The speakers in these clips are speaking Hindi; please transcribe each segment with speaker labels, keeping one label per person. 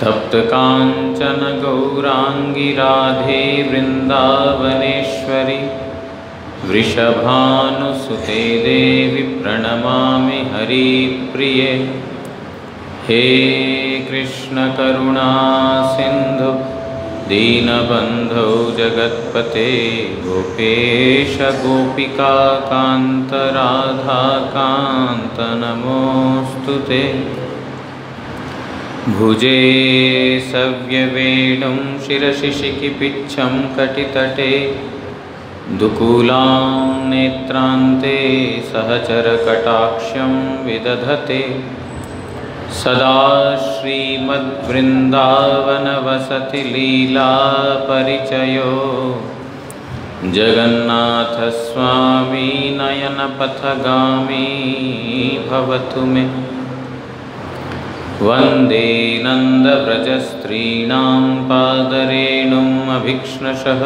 Speaker 1: तप्त कांचन गौरांगी राधे वृंदावनेश्वरी वृषभानुसुते देवी प्रणमामि हरिप्रिये। हे कृष्ण करुणा सिंधु दीनबंधो जगत्पते गोपेश गोपिका कांत राधा कांत नमोस्तुते। भुजे सव्यवेणुं शिरसि शिखिपिच्छं कटितटे दुकूलां नेत्रान्ते सहचरकटाक्षं विदधते। सदा श्रीमद्वृन्दावनवसति लीलापरिचयो जगन्नाथस्वामी नयनपथगामी भवतु मे। वन्दे नन्दव्रजस्त्रीणां पादरेणुम् अभीक्ष्णशः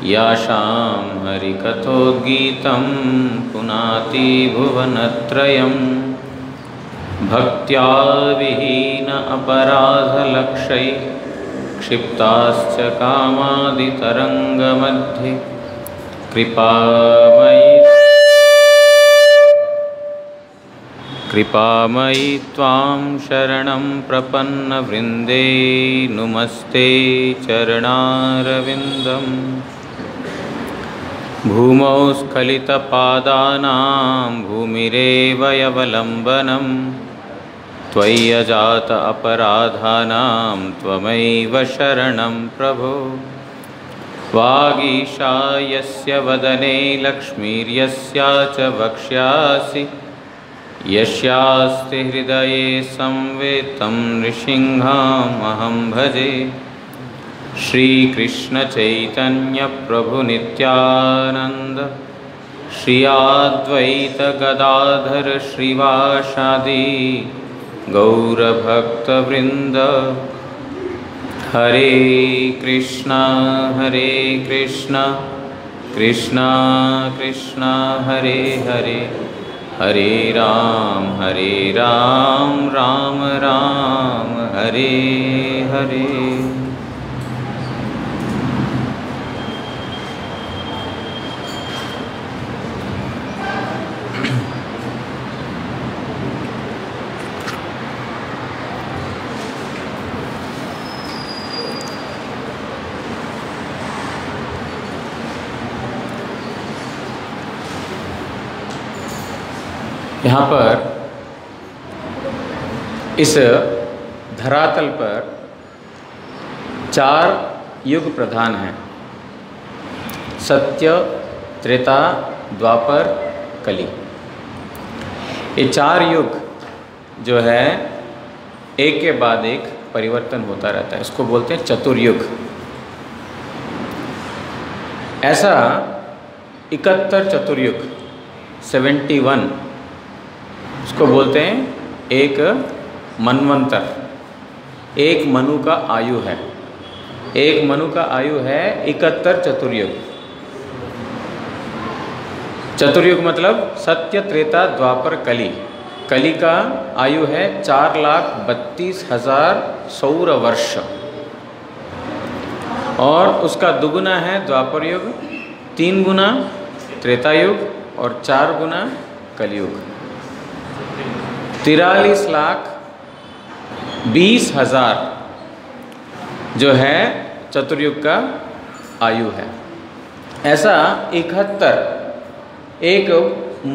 Speaker 1: यासां हरिकथोद्गीतं पुनाति भुवनत्रयं। भक्त्या विहीन अपराधलक्षैः क्षिप्ताश्च कामादितरङ्गमध्ये कृपामयि त्वां शरणं प्रपन्नवृन्दे। नुमस्ते चरणारविन्दम्। भूमौ स्खलितपादानां भूमिरेव यवलम्बनं। त्वय्यजात अपराधानां त्वमैव शरणं प्रभो। वागीशा यस्य वदने लक्ष्मीर्यस्या च वक्ष्यासि यस्यास्ति हृदये संवेतं नृसिंहमहं भजे। श्रीकृष्ण चैतन्य प्रभु नित्यानंद श्री अद्वैत गदाधर श्रीवासादि गौरभक्तवृंद। हरे कृष्णा कृष्णा कृष्णा हरे हरे हरे राम राम राम हरे हरे। यहाँ पर इस धरातल पर 4 युग प्रधान हैं। सत्य, त्रेता, द्वापर, कली। ये 4 युग जो है एक के बाद एक परिवर्तन होता रहता है। इसको बोलते हैं चतुर्युग। ऐसा 71 चतुर्युग 71 उसको बोलते हैं एक मनवंतर। एक मनु का आयु है। एक मनु का आयु है 71 चतुर्युग। चतुर्युग मतलब सत्य, त्रेता, द्वापर, कली। कली का आयु है 4,32,000 सौर वर्ष और उसका दुगुना है द्वापर युग, 3 गुना त्रेता युग और 4 गुना कलयुग। 43,20,000 जो है चतुर्युग का आयु है। ऐसा 71 एक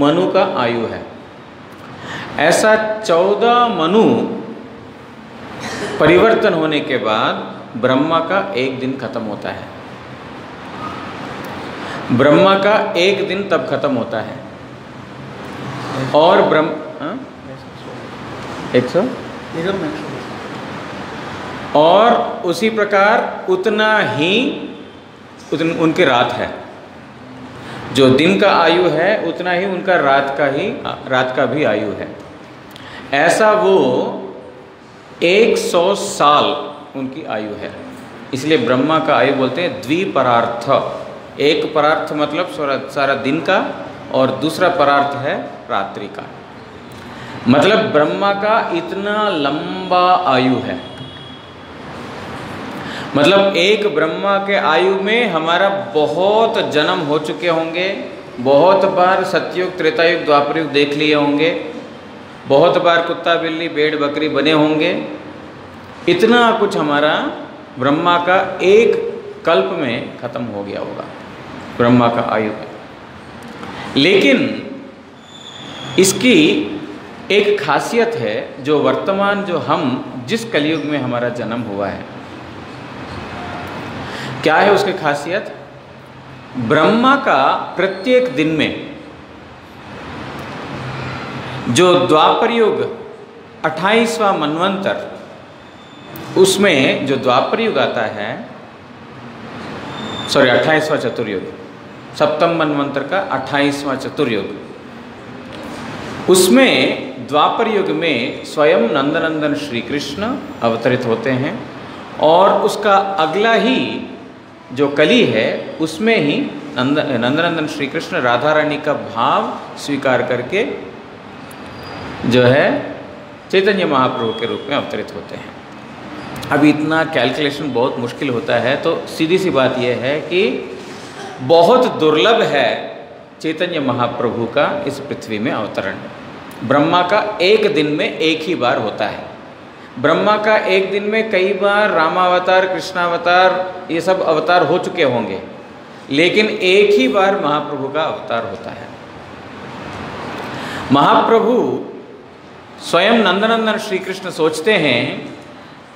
Speaker 1: मनु का आयु है। ऐसा 14 मनु परिवर्तन होने के बाद ब्रह्मा का एक दिन खत्म होता है। ब्रह्मा का एक दिन तब खत्म होता है और ब्रह्म 100 और उसी प्रकार उतना ही उनकी रात है। जो दिन का आयु है उतना ही उनका रात का भी आयु है। ऐसा वो 100 साल उनकी आयु है। इसलिए ब्रह्मा का आयु बोलते हैं द्विपरार्थ। एक परार्थ मतलब सारा दिन का और दूसरा परार्थ है रात्रि का। मतलब ब्रह्मा का इतना लंबा आयु है। मतलब एक ब्रह्मा के आयु में हमारा बहुत जन्म हो चुके होंगे, बहुत बार सतयुग त्रेतायुग द्वापरयुग देख लिए होंगे, बहुत बार कुत्ता बिल्ली भेड़ बकरी बने होंगे। इतना कुछ हमारा ब्रह्मा का एक कल्प में खत्म हो गया होगा, ब्रह्मा का आयु में। लेकिन इसकी एक खासियत है, जो वर्तमान जो हम जिस कलयुग में हमारा जन्म हुआ है, क्या है उसकी खासियत? ब्रह्मा का प्रत्येक दिन में जो द्वापर युग 28वां मनवंतर, उसमें जो द्वापर युग आता है, 28वां चतुर्युग, सप्तम मनवंतर का 28वां चतुर्युग, उसमें द्वापर युग में स्वयं नंदनंदन श्री कृष्ण अवतरित होते हैं, और उसका अगला ही जो कली है उसमें ही नंदनंदन श्री कृष्ण राधा रानी का भाव स्वीकार करके जो है चैतन्य महाप्रभु के रूप में अवतरित होते हैं। अब इतना कैलकुलेशन बहुत मुश्किल होता है, तो सीधी सी बात यह है कि बहुत दुर्लभ है चैतन्य महाप्रभु का इस पृथ्वी में अवतरण। ब्रह्मा का एक दिन में एक ही बार होता है। ब्रह्मा का एक दिन में कई बार रामावतार, कृष्णावतार, ये सब अवतार हो चुके होंगे, लेकिन एक ही बार महाप्रभु का अवतार होता है। महाप्रभु स्वयं नंदनंदन श्री कृष्ण सोचते हैं,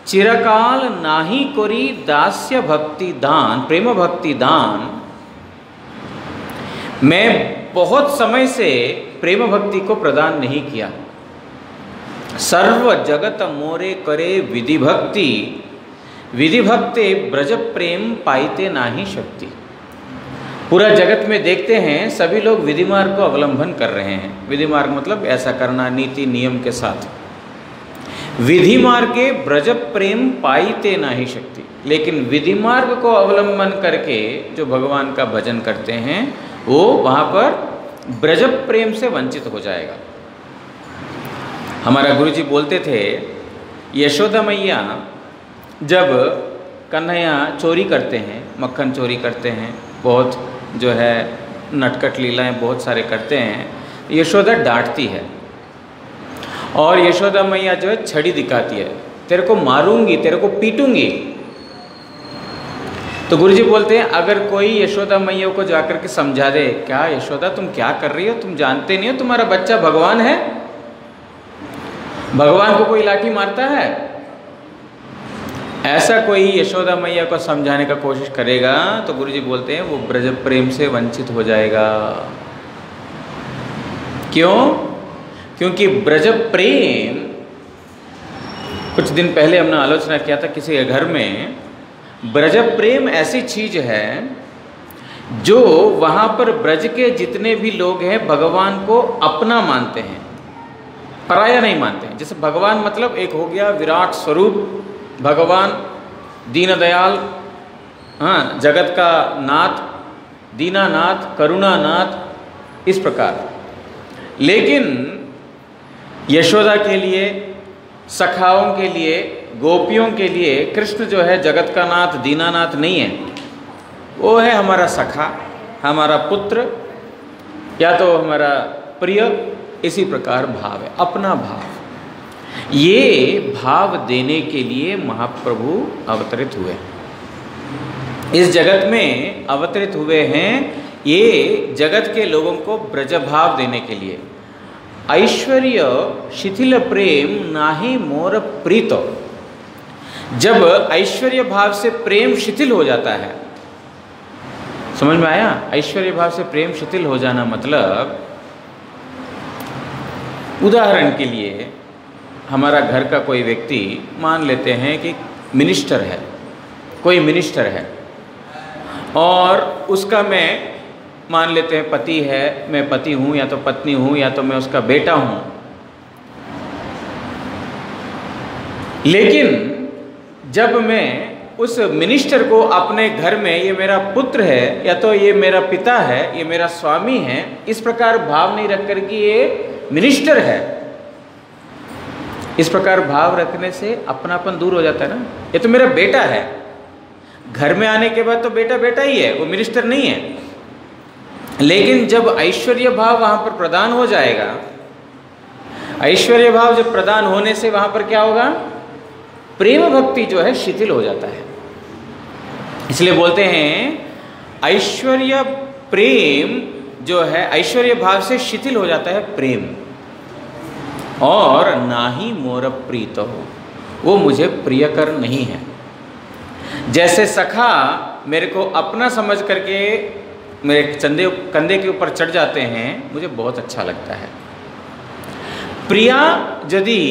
Speaker 1: चिरकाल नाही कोरी दास्य भक्ति दान, प्रेम भक्ति दान। मैं बहुत समय से प्रेम भक्ति को प्रदान नहीं किया। सर्व जगत मोरे करे विधि भक्ति, विधि भक्ते ब्रज प्रेम पाइते नाही शक्ति। पूरा जगत में देखते हैं सभी लोग विधि मार्ग को अवलंबन कर रहे हैं। विधि मार्ग मतलब ऐसा करना, नीति नियम के साथ। विधि मार्ग के ब्रज प्रेम पाइते नाही शक्ति, लेकिन विधि मार्ग को अवलंबन करके जो भगवान का भजन करते हैं, वो वहाँ पर ब्रज प्रेम से वंचित हो जाएगा। हमारा गुरुजी बोलते थे, यशोदा मैया जब कन्हैया चोरी करते हैं, मक्खन चोरी करते हैं, बहुत जो है नटखट लीलाएं बहुत सारे करते हैं, यशोदा डांटती है और यशोदा मैया जो है छड़ी दिखाती है, तेरे को मारूंगी, तेरे को पीटूंगी। तो गुरुजी बोलते हैं, अगर कोई यशोदा मैया को जाकर के समझा दे, क्या यशोदा तुम क्या कर रही हो, तुम जानते नहीं हो तुम्हारा बच्चा भगवान है, भगवान को कोई लाठी मारता है। ऐसा कोई यशोदा मैया को समझाने का कोशिश करेगा तो गुरुजी बोलते हैं वो ब्रज प्रेम से वंचित हो जाएगा। क्यों? क्योंकि ब्रज प्रेम, कुछ दिन पहले हमने आलोचना किया था किसी घर में, ब्रज प्रेम ऐसी चीज है जो वहां पर ब्रज के जितने भी लोग हैं भगवान को अपना मानते हैं, पराया नहीं मानते हैं। जैसे भगवान मतलब एक हो गया विराट स्वरूप भगवान, दीनदयाल, हाँ, जगत का नाथ, दीनानाथ, करुणानाथ, इस प्रकार। लेकिन यशोदा के लिए, सखाओं के लिए, गोपियों के लिए कृष्ण जो है जगत का नाथ, दीनानाथ नहीं है। वो है हमारा सखा, हमारा पुत्र, या तो हमारा प्रिय। इसी प्रकार भाव है, अपना भाव। ये भाव देने के लिए महाप्रभु अवतरित हुए, इस जगत में अवतरित हुए हैं, ये जगत के लोगों को ब्रज भाव देने के लिए। ऐश्वर्य शिथिल प्रेम नाहि मोर प्रीतो। जब ऐश्वर्य भाव से प्रेम शिथिल हो जाता है, समझ में आया? ऐश्वर्य भाव से प्रेम शिथिल हो जाना मतलब, उदाहरण के लिए हमारा घर का कोई व्यक्ति, मान लेते हैं कि मिनिस्टर है, कोई मिनिस्टर है, और उसका मैं मान लेते हैं पति है, मैं पति हूँ या तो पत्नी हूँ या तो मैं उसका बेटा हूँ। लेकिन जब मैं उस मिनिस्टर को अपने घर में, ये मेरा पुत्र है या तो ये मेरा पिता है, ये मेरा स्वामी है, इस प्रकार भाव नहीं रख कर कि ये मिनिस्टर है, इस प्रकार भाव रखने से अपनापन दूर हो जाता है ना। ये तो मेरा बेटा है, घर में आने के बाद तो बेटा बेटा ही है, वो मिनिस्टर नहीं है। लेकिन जब ऐश्वर्य भाव वहां पर प्रदान हो जाएगा, ऐश्वर्य भाव जब प्रदान होने से वहां पर क्या होगा, प्रेम भक्ति जो है शिथिल हो जाता है। इसलिए बोलते हैं ऐश्वर्य प्रेम जो है, ऐश्वर्य भाव से शिथिल हो जाता है प्रेम। और ना ही मोर प्रीत हो, वो मुझे प्रियकर नहीं है। जैसे सखा मेरे को अपना समझ करके मेरे कंधे के ऊपर चढ़ जाते हैं, मुझे बहुत अच्छा लगता है। प्रिया यदि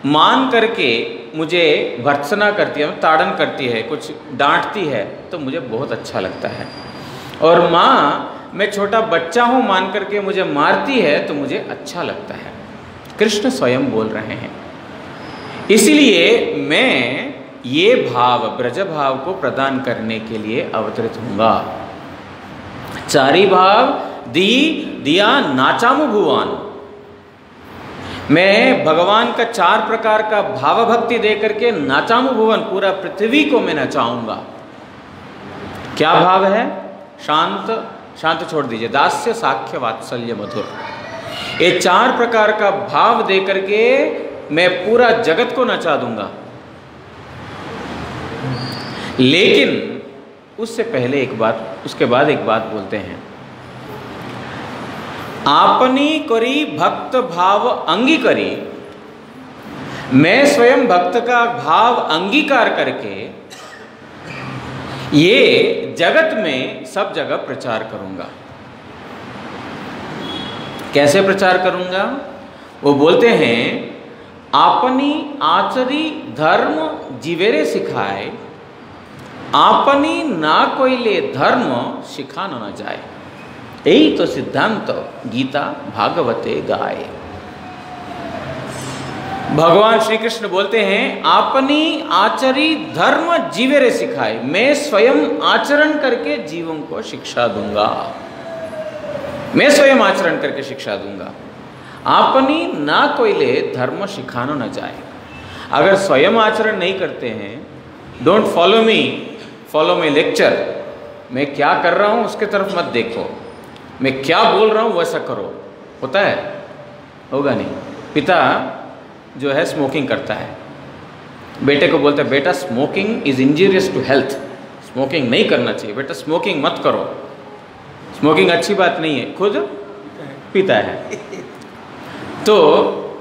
Speaker 1: मान करके मुझे भर्त्सना करती है, ताड़न करती है, कुछ डांटती है, तो मुझे बहुत अच्छा लगता है। और माँ, मैं छोटा बच्चा हूँ मान करके मुझे मारती है तो मुझे अच्छा लगता है। कृष्ण स्वयं बोल रहे हैं। इसलिए मैं ये भाव, ब्रज भाव को प्रदान करने के लिए अवतरित हूँगा। चारी भाव दी दिया नाचामु भुवन। मैं भगवान का 4 प्रकार का भाव भक्ति दे करके नाचामु भुवन, पूरा पृथ्वी को मैं नचाऊंगा। क्या भाव है? शांत, शांत छोड़ दीजिए, दास्य साख्य वात्सल्य मधुर। ये 4 प्रकार का भाव दे करके मैं पूरा जगत को नचा दूंगा। लेकिन उससे पहले एक बात, उसके बाद एक बात बोलते हैं। आपनी करी भक्त भाव अंगीकरी, मैं स्वयं भक्त का भाव अंगीकार करके ये जगत में सब जगह प्रचार करूंगा। कैसे प्रचार करूंगा? वो बोलते हैं आपनी आचरी धर्म जीवेरे सिखाए, आपनी ना कोई ले धर्म सिखाना न जाए। यही तो सिद्धांत गीता भागवते गाए। भगवान श्री कृष्ण बोलते हैं आपनी आचरी धर्म जीवेरे सिखाए, मैं स्वयं आचरण करके जीवों को शिक्षा दूंगा। मैं स्वयं आचरण करके शिक्षा दूंगा। आपनी ना कोई ले धर्म सिखाना न जाए। अगर स्वयं आचरण नहीं करते हैं, don't follow me, follow my lecture. मैं क्या कर रहा हूं उसके तरफ मत देखो, मैं क्या बोल रहा हूं वैसा करो। होता है? होगा नहीं। पिता जो है स्मोकिंग करता है, बेटे को बोलता है बेटा smoking is injurious to health, smoking नहीं करना चाहिए, बेटा स्मोकिंग मत करो, स्मोकिंग अच्छी बात नहीं है। खुद पीता है। तो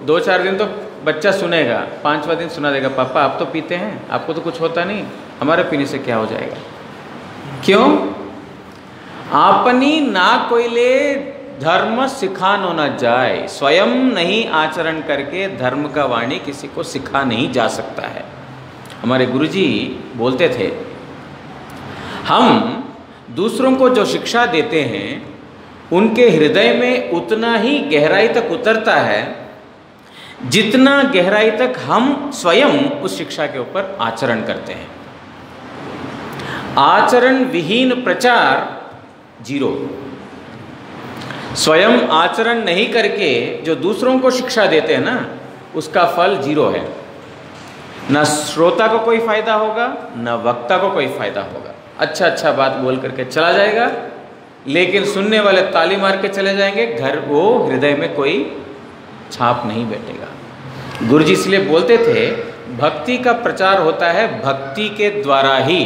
Speaker 1: 2-4 दिन तो बच्चा सुनेगा, 5वां दिन सुना देगा पापा आप तो पीते हैं, आपको तो कुछ होता नहीं, हमारे पीने से क्या हो जाएगा। क्यों? आपनी ना कोई ले धर्म सिखानो न जाए। स्वयं नहीं आचरण करके धर्म का वाणी किसी को सिखा नहीं जा सकता है। हमारे गुरुजी बोलते थे हम दूसरों को जो शिक्षा देते हैं उनके हृदय में उतना ही गहराई तक उतरता है जितना गहराई तक हम स्वयं उस शिक्षा के ऊपर आचरण करते हैं। आचरण विहीन प्रचार 0। स्वयं आचरण नहीं करके जो दूसरों को शिक्षा देते हैं ना, उसका फल 0 है। न श्रोता को कोई फायदा होगा, न वक्ता को कोई फायदा होगा। अच्छा बात बोल करके चला जाएगा, लेकिन सुनने वाले ताली मार के चले जाएंगे, घर वो हृदय में कोई छाप नहीं बैठेगा। गुरुजी इसलिए बोलते थे भक्ति का प्रचार होता है भक्ति के द्वारा ही।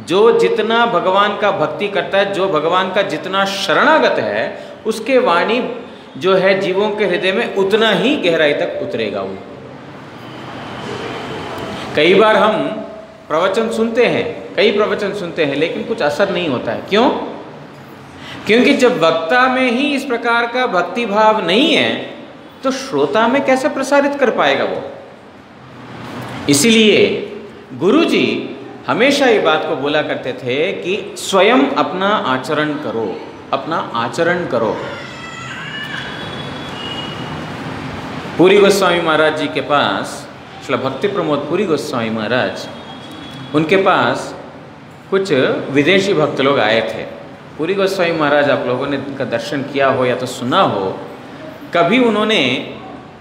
Speaker 1: जो जितना भगवान का भक्ति करता है, जो भगवान का जितना शरणागत है, उसके वाणी जो है जीवों के हृदय में उतना ही गहराई तक उतरेगा वो। कई बार हम प्रवचन सुनते हैं, कई प्रवचन सुनते हैं, लेकिन कुछ असर नहीं होता है। क्यों? क्योंकि जब वक्ता में ही इस प्रकार का भक्ति भाव नहीं है तो श्रोता में कैसे प्रसारित कर पाएगा वो। इसीलिए गुरुजी हमेशा ये बात को बोला करते थे कि स्वयं अपना आचरण करो, अपना आचरण करो। पुरी गोस्वामी महाराज जी के पास, श्री भक्ति प्रमोद पुरी गोस्वामी महाराज, उनके पास कुछ विदेशी भक्त लोग आए थे। पुरी गोस्वामी महाराज आप लोगों ने उनका दर्शन किया हो या तो सुना हो, कभी उन्होंने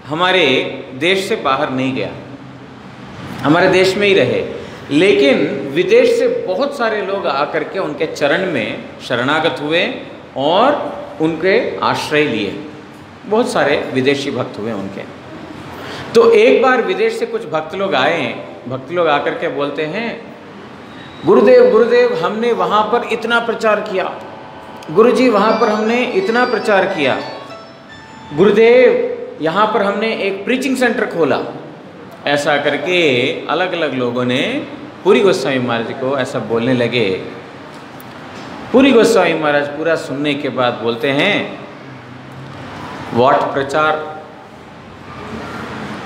Speaker 1: हमारे देश से बाहर नहीं गया, हमारे देश में ही रहे। लेकिन विदेश से बहुत सारे लोग आकर के उनके चरण में शरणागत हुए और उनके आश्रय लिए। बहुत सारे विदेशी भक्त हुए उनके। तो एक बार विदेश से कुछ भक्त लोग आए। भक्त लोग आकर के बोलते हैं, गुरुदेव गुरुदेव हमने वहाँ पर इतना प्रचार किया, गुरुजी वहाँ पर हमने इतना प्रचार किया, गुरुदेव यहाँ पर हमने एक प्रीचिंग सेंटर खोला। ऐसा करके अलग अलग लोगों ने पूरी गोस्वामी महाराज को ऐसा बोलने लगे। पूरी गोस्वामी महाराज पूरा सुनने के बाद बोलते हैं, व्हाट प्रचार,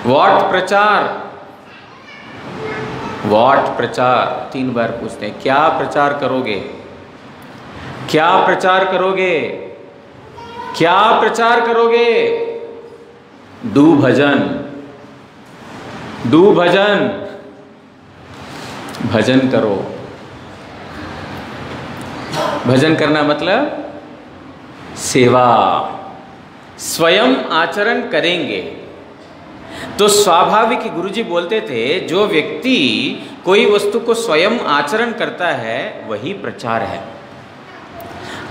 Speaker 1: व्हाट प्रचार, व्हाट प्रचार। 3 बार पूछते हैं, क्या प्रचार करोगे, क्या प्रचार करोगे, क्या प्रचार करोगे? डू भजन, डू भजन, भजन करो। भजन करना मतलब सेवा। स्वयं आचरण करेंगे तो स्वाभाविक ही गुरुजी बोलते थे, जो व्यक्ति कोई वस्तु को स्वयं आचरण करता है वही प्रचार है।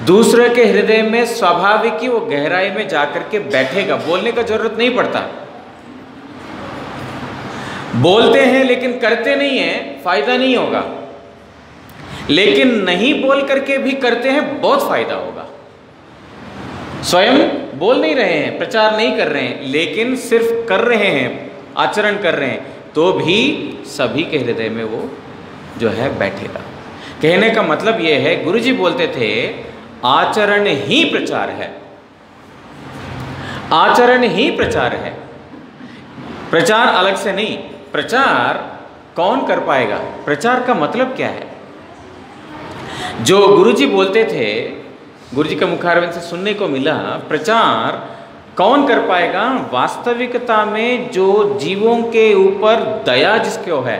Speaker 1: दूसरे के हृदय में स्वाभाविक ही वो गहराई में जाकर के बैठेगा, बोलने का जरूरत नहीं पड़ता। बोलते हैं लेकिन करते नहीं है, फायदा नहीं होगा। लेकिन नहीं बोल करके भी करते हैं, बहुत फायदा होगा। स्वयं बोल नहीं रहे हैं, प्रचार नहीं कर रहे हैं, लेकिन सिर्फ कर रहे हैं, आचरण कर रहे हैं, तो भी सभी के हृदय में वो जो है बैठेगा। कहने का मतलब ये है, गुरुजी बोलते थे आचरण ही प्रचार है, आचरण ही प्रचार है, प्रचार अलग से नहीं। प्रचार कौन कर पाएगा? प्रचार का मतलब क्या है? जो गुरुजी बोलते थे, गुरुजी का मुखारविंद से सुनने को मिला, प्रचार कौन कर पाएगा? वास्तविकता में जो जीवों के ऊपर दया जिसको है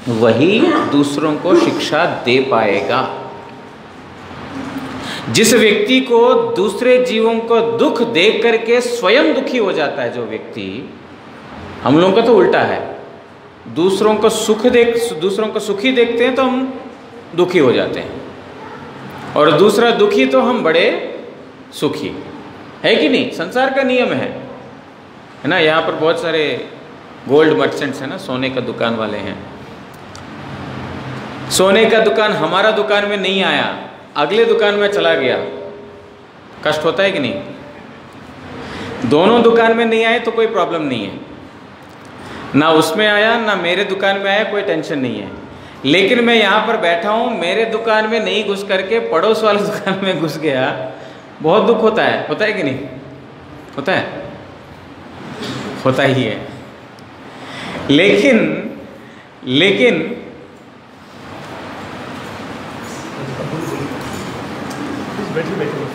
Speaker 1: वही दूसरों को शिक्षा दे पाएगा। जिस व्यक्ति को दूसरे जीवों को दुख देख करके स्वयं दुखी हो जाता है, जो व्यक्ति, हम लोगों का तो उल्टा है, दूसरों को दूसरों को सुखी देखते हैं तो हम दुखी हो जाते हैं, और दूसरा दुखी तो हम बड़े सुखी, है कि नहीं? संसार का नियम है ना। यहाँ पर बहुत सारे गोल्ड मर्चेंट्स हैं ना, सोने का दुकान वाले हैं। सोने का दुकान हमारा दुकान में नहीं आया, अगले दुकान में चला गया, कष्ट होता है कि नहीं? दोनों दुकान में नहीं आए तो कोई प्रॉब्लम नहीं है, ना उसमें आया ना मेरे दुकान में आया, कोई टेंशन नहीं है। लेकिन मैं यहाँ पर बैठा हूँ, मेरे दुकान में नहीं घुस करके पड़ोस वाले दुकान में घुस गया, बहुत दुख होता है कि नहीं? होता है, होता ही है। लेकिन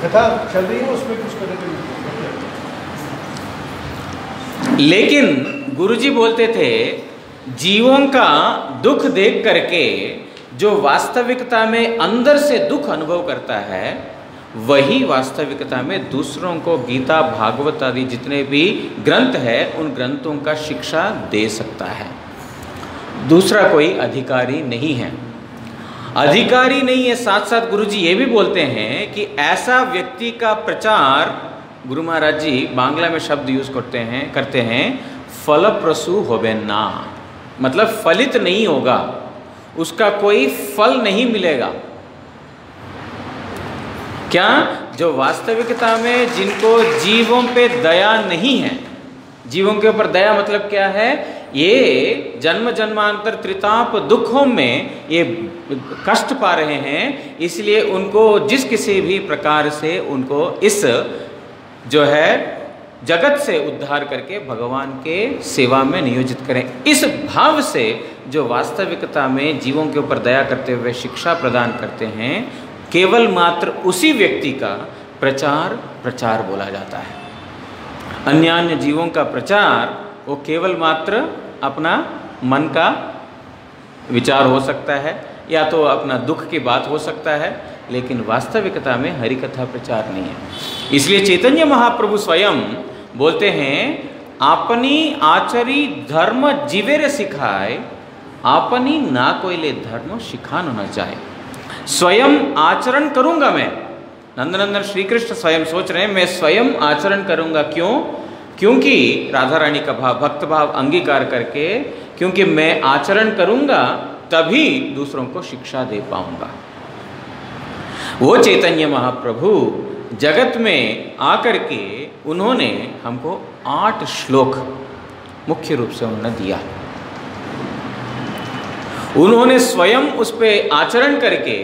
Speaker 2: कथा चल रही है, उसमें कुछ करने।
Speaker 1: लेकिन गुरुजी बोलते थे, जीवों का दुख देख करके जो वास्तविकता में अंदर से दुख अनुभव करता है, वही वास्तविकता में दूसरों को गीता, भागवत आदि जितने भी ग्रंथ है उन ग्रंथों का शिक्षा दे सकता है। दूसरा कोई अधिकारी नहीं है, अधिकारी नहीं है। साथ साथ गुरुजी ये भी बोलते हैं कि ऐसा व्यक्ति का प्रचार, गुरु महाराज जी बांग्ला में शब्द यूज करते हैं फलप्रसू होबे ना, मतलब फलित नहीं होगा, उसका कोई फल नहीं मिलेगा। क्या? जो वास्तविकता में जिनको जीवों पे दया नहीं है, जीवों के ऊपर दया मतलब क्या है? ये जन्म जन्मांतर त्रिताप दुखों में ये कष्ट पा रहे हैं, इसलिए उनको जिस किसी भी प्रकार से उनको इस जो है जगत से उद्धार करके भगवान के सेवा में नियोजित करें। इस भाव से जो वास्तविकता में जीवों के ऊपर दया करते हुए शिक्षा प्रदान करते हैं, केवल मात्र उसी व्यक्ति का प्रचार बोला जाता है। अन्य अन्य जीवों का प्रचार वो केवल मात्र अपना मन का विचार हो सकता है, या तो अपना दुख की बात हो सकता है, लेकिन वास्तविकता में हरि कथा प्रचार नहीं है। इसलिए चैतन्य महाप्रभु स्वयं बोलते हैं, अपनी आचरी धर्म जीवेरे सिखाए, आपनी ना कोई धर्म सिखानो न जाए। स्वयं आचरण करूंगा मैं, नंदनंदन श्री कृष्ण स्वयं सोच रहे हैं मैं स्वयं आचरण करूंगा। क्यों? क्योंकि राधा रानी का भाव, भक्त भाव अंगीकार करके, क्योंकि मैं आचरण करूंगा तभी दूसरों को शिक्षा दे पाऊंगा। वो चैतन्य महाप्रभु जगत में आकर के उन्होंने हमको 8 श्लोक मुख्य रूप से उन्होंने दिया। उन्होंने स्वयं उस पे आचरण करके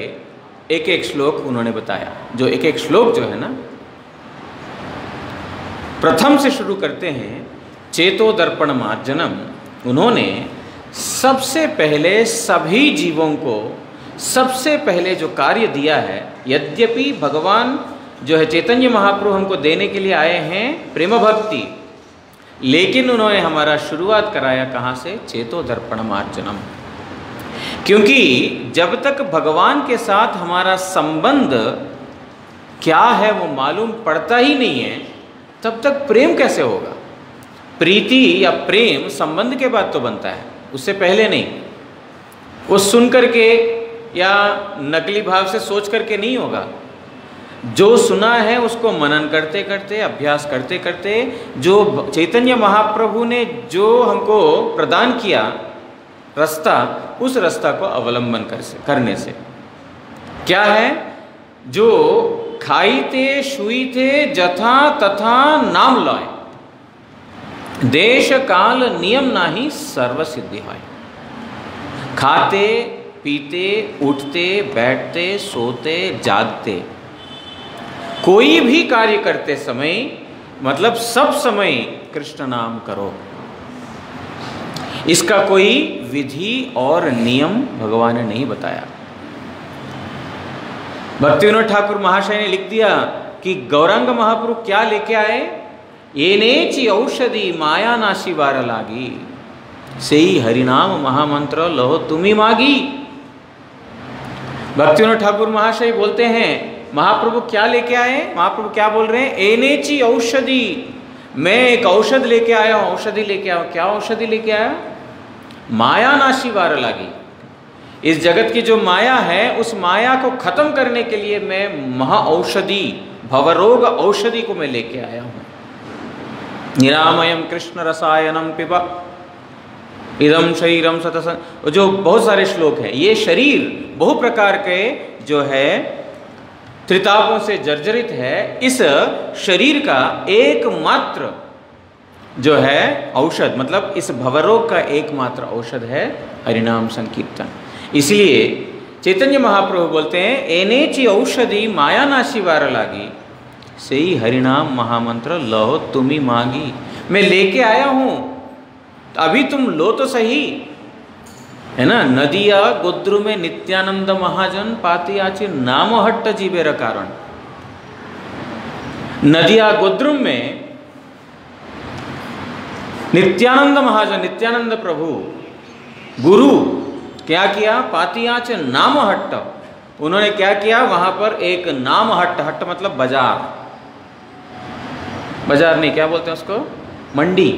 Speaker 1: एक एक श्लोक उन्होंने बताया। जो एक एक श्लोक जो है ना, प्रथम से शुरू करते हैं, चेतो दर्पण मार्जनम। उन्होंने सबसे पहले सभी जीवों को सबसे पहले जो कार्य दिया है, यद्यपि भगवान जो है चैतन्य महाप्रभु हमको देने के लिए आए हैं प्रेम भक्ति, लेकिन उन्होंने हमारा शुरुआत कराया कहाँ से? चेतो दर्पण मार्जनम। क्योंकि जब तक भगवान के साथ हमारा संबंध क्या है वो मालूम पड़ता ही नहीं है, तब तक प्रेम कैसे होगा? प्रीति या प्रेम संबंध के बाद तो बनता है, उससे पहले नहीं। वो सुन करके या नकली भाव से सोच करके नहीं होगा। जो सुना है उसको मनन करते करते, अभ्यास करते करते, जो चैतन्य महाप्रभु ने जो हमको प्रदान किया रास्ता, उस रास्ता को अवलंबन करने से क्या है? जो खाईते शुईते जथा तथा नाम लय, देश काल नियम नाही सर्व सिद्धि है। खाते पीते उठते बैठते सोते जागते, कोई भी कार्य करते समय मतलब सब समय कृष्ण नाम करो। इसका कोई विधि और नियम भगवान ने नहीं बताया। भक्तिविनोद ठाकुर महाशय ने लिख दिया कि गौरांग महाप्रभु क्या लेके आए? येनेची औषधि माया नाशी वार लागी, सेई हरिनाम महामंत्र लहो तुम्ही मागी। भक्तिविनोद ठाकुर महाशय बोलते हैं महाप्रभु क्या लेके आए? महाप्रभु क्या बोल रहे हैं? एनेची औषधि, मैं एक औषध लेके आया हूं, औषधि लेके आया। क्या औषधि लेके आया? माया नाशी वार लागी। इस जगत की जो माया है, उस माया को खत्म करने के लिए मैं महा औषधि, भवरोग औषधि को मैं लेके आया हूं। निरामयम कृष्ण रसायनम पिबा इदम शरीरम सतसं, जो बहुत सारे श्लोक हैं। ये शरीर बहु प्रकार के जो है त्रितापों से जर्जरित है। इस शरीर का एकमात्र जो है औषध, मतलब इस भवरोग का एकमात्र औषध है हरिनाम संकीर्तन। इसलिए चैतन्य महाप्रभु बोलते हैं एनेची औषधि माया नाशी वार लागी, सेई हरिनाम महामंत्र लहो तुम्ही मागी। मैं लेके आया हूं, अभी तुम लो तो सही, है ना। नदिया गोद्रु में नित्यानंद महाजन पाती आचे नाम हट्ट जीवेर कारण। नदिया गोद्रु में नित्यानंद महाजन, नित्यानंद प्रभु गुरु क्या किया? पातियाच नाम हट्ट, उन्होंने क्या किया? वहां पर एक नाम हट्ट, हट्ट मतलब बाजार, बाजार नहीं, क्या बोलते हैं उसको? मंडी,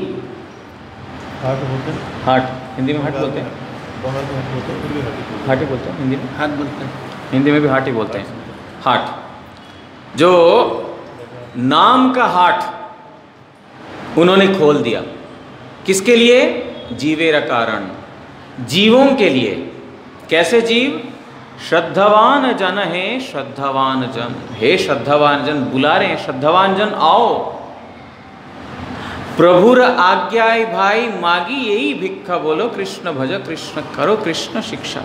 Speaker 2: हाट बोलते हैं।
Speaker 1: हाट हिंदी में हाट बोलते हैं, हाट ही बोलते हैं हिंदी में,
Speaker 2: हाट बोलते हैं,
Speaker 1: हिंदी में भी हाट ही बोलते हैं। हाट, जो नाम का हाट उन्होंने खोल दिया। किसके लिए? जीवेर कारण, जीवों के लिए। कैसे जीव? श्रद्धावान जन है, श्रद्धावान जन, हे श्रद्धावान जन, बुला रहे हैं श्रद्धावान जन आओ। प्रभुर आज्ञाई भाई मागी यही भिक्षा, बोलो कृष्ण भज कृष्ण करो कृष्ण शिक्षा।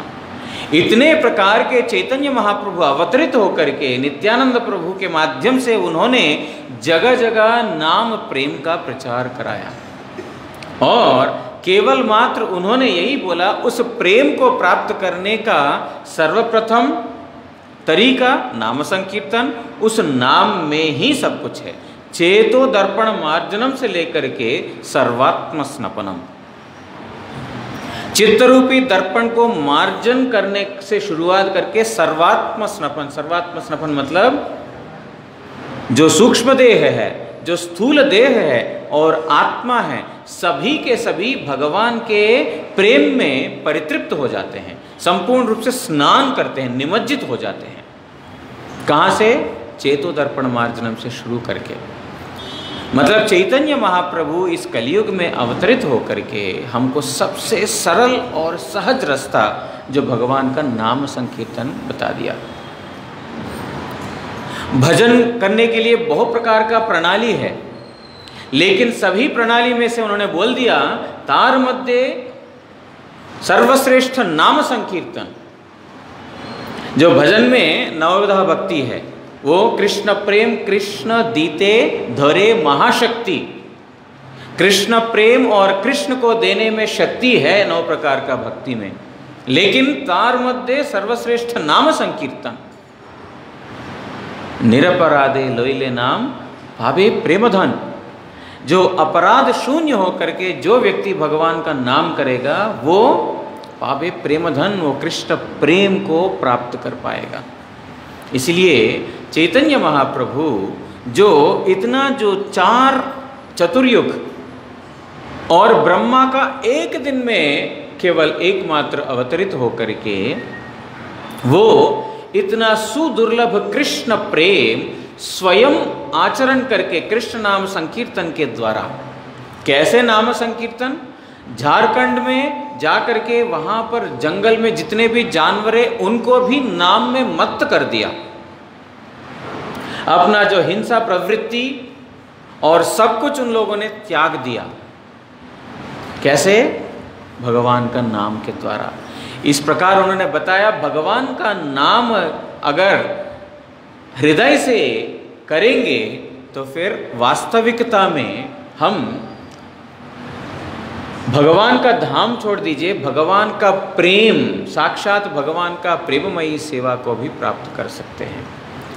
Speaker 1: इतने प्रकार के चैतन्य महाप्रभु अवतरित होकर के नित्यानंद प्रभु के माध्यम से उन्होंने जगह जगह नाम प्रेम का प्रचार कराया। और केवल मात्र उन्होंने यही बोला, उस प्रेम को प्राप्त करने का सर्वप्रथम तरीका नाम संकीर्तन, उस नाम में ही सब कुछ है। चेतो दर्पण मार्जनम से लेकर के सर्वात्म स्नपनम, चित्तरूपी दर्पण को मार्जन करने से शुरुआत करके सर्वात्म स्नपन। सर्वात्म स्नपन मतलब जो सूक्ष्म देह है, जो स्थूल देह है और आत्मा है, सभी के सभी भगवान के प्रेम में परितृप्त हो जाते हैं, संपूर्ण रूप से स्नान करते हैं, निमज्जित हो जाते हैं। कहाँ से? चेतोदर्पण मार्जनम से शुरू करके। मतलब चैतन्य महाप्रभु इस कलयुग में अवतरित होकर के हमको सबसे सरल और सहज रास्ता जो भगवान का नाम संकीर्तन बता दिया। भजन करने के लिए बहुत प्रकार का प्रणाली है, लेकिन सभी प्रणाली में से उन्होंने बोल दिया तार मध्य सर्वश्रेष्ठ नाम संकीर्तन। जो भजन में नवविधा भक्ति है वो कृष्ण प्रेम, कृष्ण दीते धरे महाशक्ति। कृष्ण प्रेम और कृष्ण को देने में शक्ति है 9 प्रकार का भक्ति में, लेकिन तार मध्य सर्वश्रेष्ठ नाम संकीर्तन। निरपराधे लोइले नाम भावे प्रेमधन। जो अपराध शून्य होकर के जो व्यक्ति भगवान का नाम करेगा वो पावे प्रेमधन, वो कृष्ण प्रेम को प्राप्त कर पाएगा। इसलिए चैतन्य महाप्रभु जो इतना जो 4 चतुर्युग और ब्रह्मा का एक दिन में केवल एकमात्र अवतरित होकर के वो इतना सुदुर्लभ कृष्ण प्रेम स्वयं आचरण करके कृष्ण नाम संकीर्तन के द्वारा। कैसे नाम संकीर्तन? झारखंड में जाकर के वहां पर जंगल में जितने भी जानवर हैं उनको भी नाम में मत्त कर दिया। अपना जो हिंसा प्रवृत्ति और सब कुछ उन लोगों ने त्याग दिया। कैसे? भगवान का नाम के द्वारा। इस प्रकार उन्होंने बताया भगवान का नाम अगर हृदय से करेंगे तो फिर वास्तविकता में हम भगवान का धाम छोड़ दीजिए, भगवान का प्रेम, साक्षात भगवान का प्रेममयी सेवा को भी प्राप्त कर सकते हैं।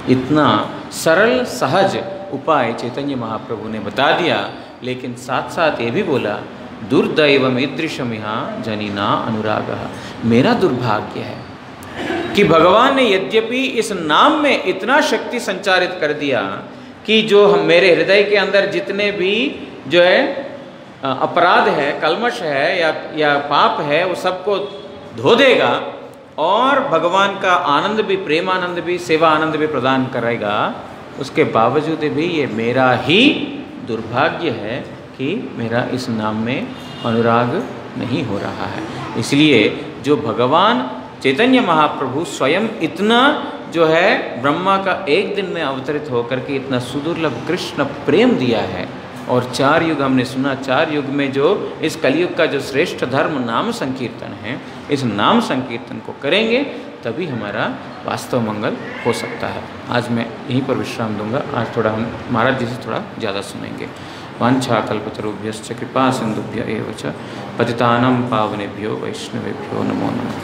Speaker 1: इतना सरल सहज उपाय चैतन्य महाप्रभु ने बता दिया, लेकिन साथ साथ ये भी बोला दुर्दैवम ईदृशमिहा जनिना अनुरागः। मेरा दुर्भाग्य है कि भगवान ने यद्यपि इस नाम में इतना शक्ति संचारित कर दिया कि जो हम मेरे हृदय के अंदर जितने भी जो है अपराध है, कलमश है या पाप है वो सबको धो देगा और भगवान का आनंद भी, प्रेमानंद भी, सेवा आनंद भी प्रदान करेगा। उसके बावजूद भी ये मेरा ही दुर्भाग्य है कि मेरा इस नाम में अनुराग नहीं हो रहा है। इसलिए जो भगवान चैतन्य महाप्रभु स्वयं इतना जो है ब्रह्मा का एक दिन में अवतरित होकर के इतना सुदुर्लभ कृष्ण प्रेम दिया है, और 4 युग हमने सुना, 4 युग में जो इस कलयुग का जो श्रेष्ठ धर्म नाम संकीर्तन है, इस नाम संकीर्तन को करेंगे तभी हमारा वास्तव मंगल हो सकता है। आज मैं यहीं पर विश्राम दूंगा। आज थोड़ा हम महाराज जी से थोड़ा ज़्यादा सुनेंगे। वांछा कल्पतरुभ्यश्च कृपा सिंधुभ्य एव च पतितानां पावनेभ्यो वैष्णवेभ्यो नमो नमः।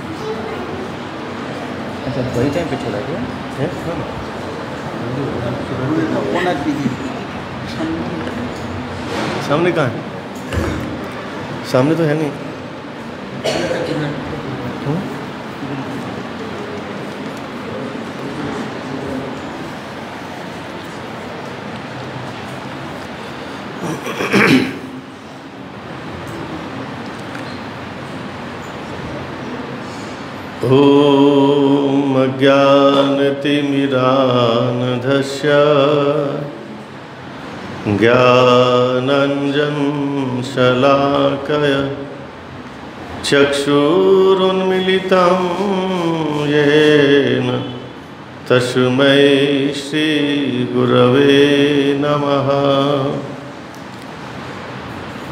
Speaker 1: अच्छा, वही टाइम पे छोड़ा गया
Speaker 2: सामने कहाँ है? सामने तो है नहीं। ॐ अज्ञानतिमिरान्धस्य ज्ञानाञ्जनशलाकया चक्षुरुन्मीलितं येन तस्मै श्रीगुरवे नमः।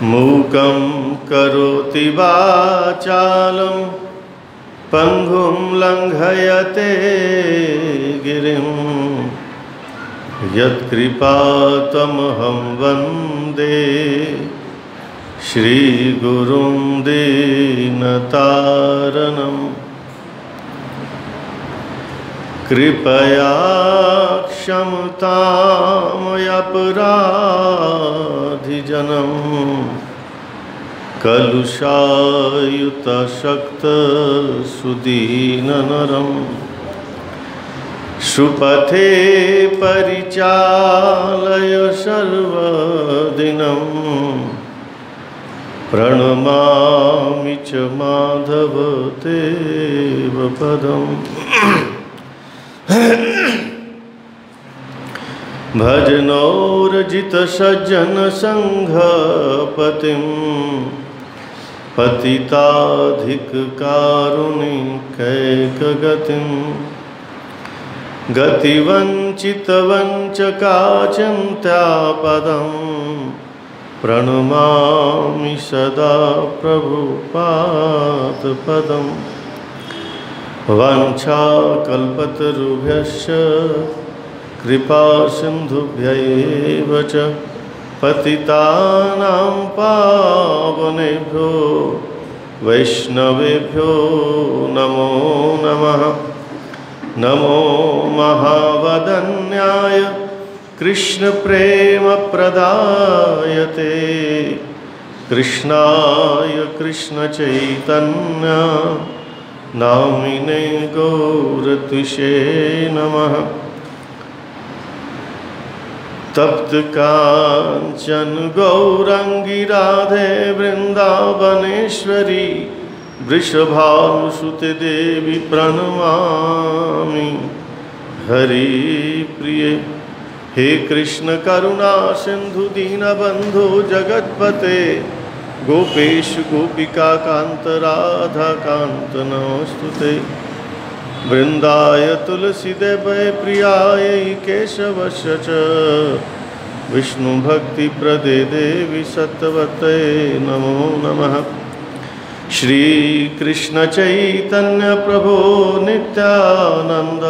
Speaker 2: मूकं करोति वाचालं पंगुं लंघयते गिरिं यत्कृपातमहं वन्दे श्रीगुरुं दीनतारणम्। कृपया क्षमतामयपराधिजनम् कलुषायुतशक्तसुदीननरं सुपथे परिचालय सर्वदिनं प्रणमामि च माधव तेव पदम् भजनोरजितसज्जनसङ्घपतिं पतिताधिककारुणिकैकगतिं गतिवञ्चितवञ्चकाचिन्त्यापदं प्रणमामि सदा प्रभुपादपदम् वाञ्छाकल्पतरुभ्यश्च कृपा सिन्धुभ्यैव च पतितानां पावनेभ्यो वैष्णवेभ्यो नमो नमः। नमो महावदन्याय कृष्णप्रेमप्रदायते कृष्णाय कृष्णचैतन्य नामिने गौरत्विषे नमः। तप्त कांचन गौरांगी राधे वृंदावनेश्वरी वृषभानुसुते देवी प्रणमामि। हरि प्रिय हे कृष्ण करुणा सिंधु दीनबंधु जगतपते गोपेश गोपिका कांत राधा कांत नमोस्तुते। वृंदाय तुलसीदेवै प्रियाय केशवस्य च विष्णु भक्ति प्रदे देवी सत्वते नमो नमः। श्री कृष्ण चैतन्य प्रभो नित्यानंद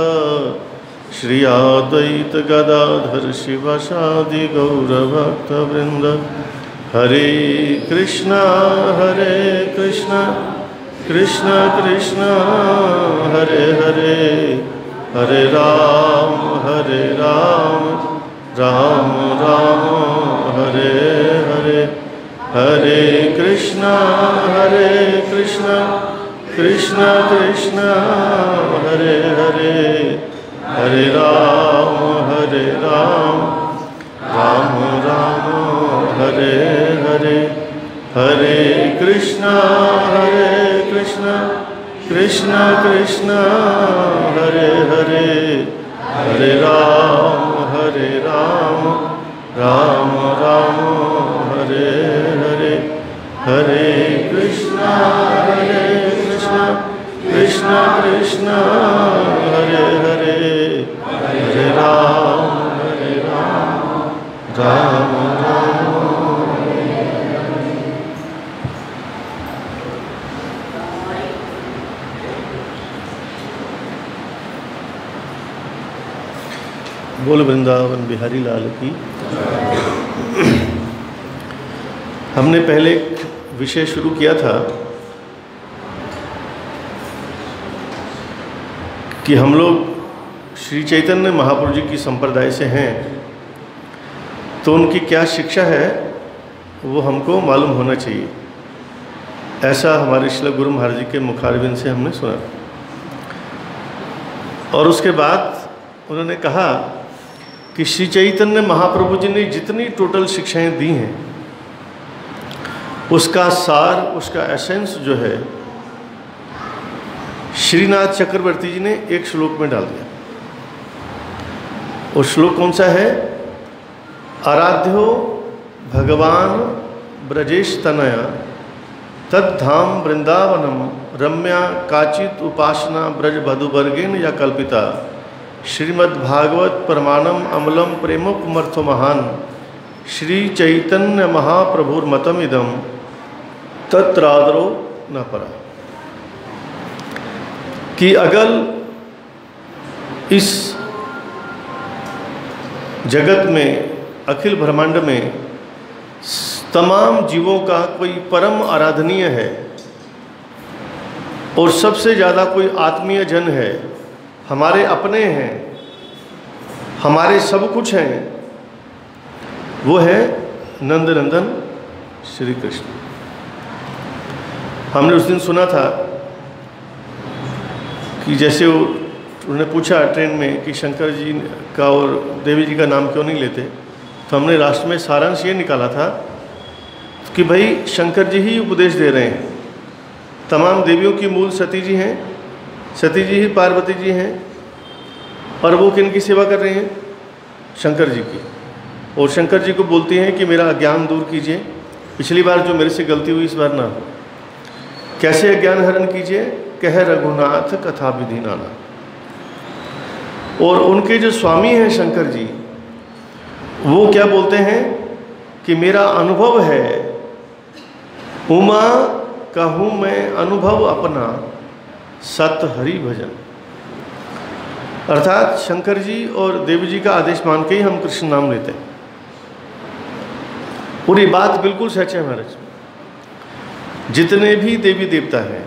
Speaker 2: श्री अद्वैत गदाधर शिवासादि गौरभक्तवृंद। हरे कृष्णा कृष्ण कृष्ण हरे हरे हरे राम राम राम हरे हरे। हरे कृष्णा कृष्ण कृष्ण हरे हरे हरे राम राम राम हरे हरे। हरे कृष्णा कृष्ण कृष्ण हरे हरे हरे राम राम राम हरे हरे। हरे कृष्णा कृष्ण कृष्ण हरे हरे हरे राम राम राम। बोल वृंदावन बिहारी लाल की। हमने पहले एक विषय शुरू किया था कि हम लोग श्री चैतन्य महाप्रभु जी की संप्रदाय से हैं, तो उनकी क्या शिक्षा है वो हमको मालूम होना चाहिए। ऐसा हमारे श्री गुरु महाराज जी के मुखारबिंद से हमने सुना। और उसके बाद उन्होंने कहा कि श्री चैतन्य महाप्रभु जी ने जितनी टोटल शिक्षाएं दी हैं उसका सार, उसका एसेंस जो है श्रीनाथ चक्रवर्ती जी ने एक श्लोक में डाल दिया। और श्लोक कौन सा है? आराध्यो भगवान ब्रजेश तनया तद्धाम वृंदावनम रम्या काचित उपासना ब्रज वधुवर्गेन या कल्पिता श्रीमद्भागवत प्रमाणम अमलम प्रेमोपमर्थो महान श्री चैतन्य महाप्रभुर्मतमिदम तत्रादरो न परा। कि अगर इस जगत में, अखिल ब्रह्मांड में तमाम जीवों का कोई परम आराधनीय है और सबसे ज़्यादा कोई आत्मीय जन है, हमारे अपने हैं, हमारे सब कुछ हैं, वो है नंदनंदन श्री कृष्ण। हमने उस दिन सुना था कि जैसे उन्होंने पूछा ट्रेन में कि शंकर जी का और देवी जी का नाम क्यों नहीं लेते, तो हमने लास्ट में सारांश ये निकाला था कि भाई शंकर जी ही उपदेश दे रहे हैं। तमाम देवियों की मूल सती जी हैं, सती जी ही पार्वती जी हैं, और वो किनकी सेवा कर रहे हैं? शंकर जी की। और शंकर जी को बोलती हैं कि मेरा अज्ञान दूर कीजिए, पिछली बार जो मेरे से गलती हुई इस बार ना हो। कैसे अज्ञान हरण कीजिए? कह रघुनाथ कथा विधि नाना। और उनके जो स्वामी हैं शंकर जी, वो क्या बोलते हैं कि मेरा अनुभव है, उमा कहूँ मैं अनुभव अपना, सत हरि भजन। अर्थात शंकर जी और देवी जी का आदेश मान के ही हम कृष्ण नाम लेते हैं। और ये बात बिल्कुल सच है महाराज। जितने भी देवी देवता हैं,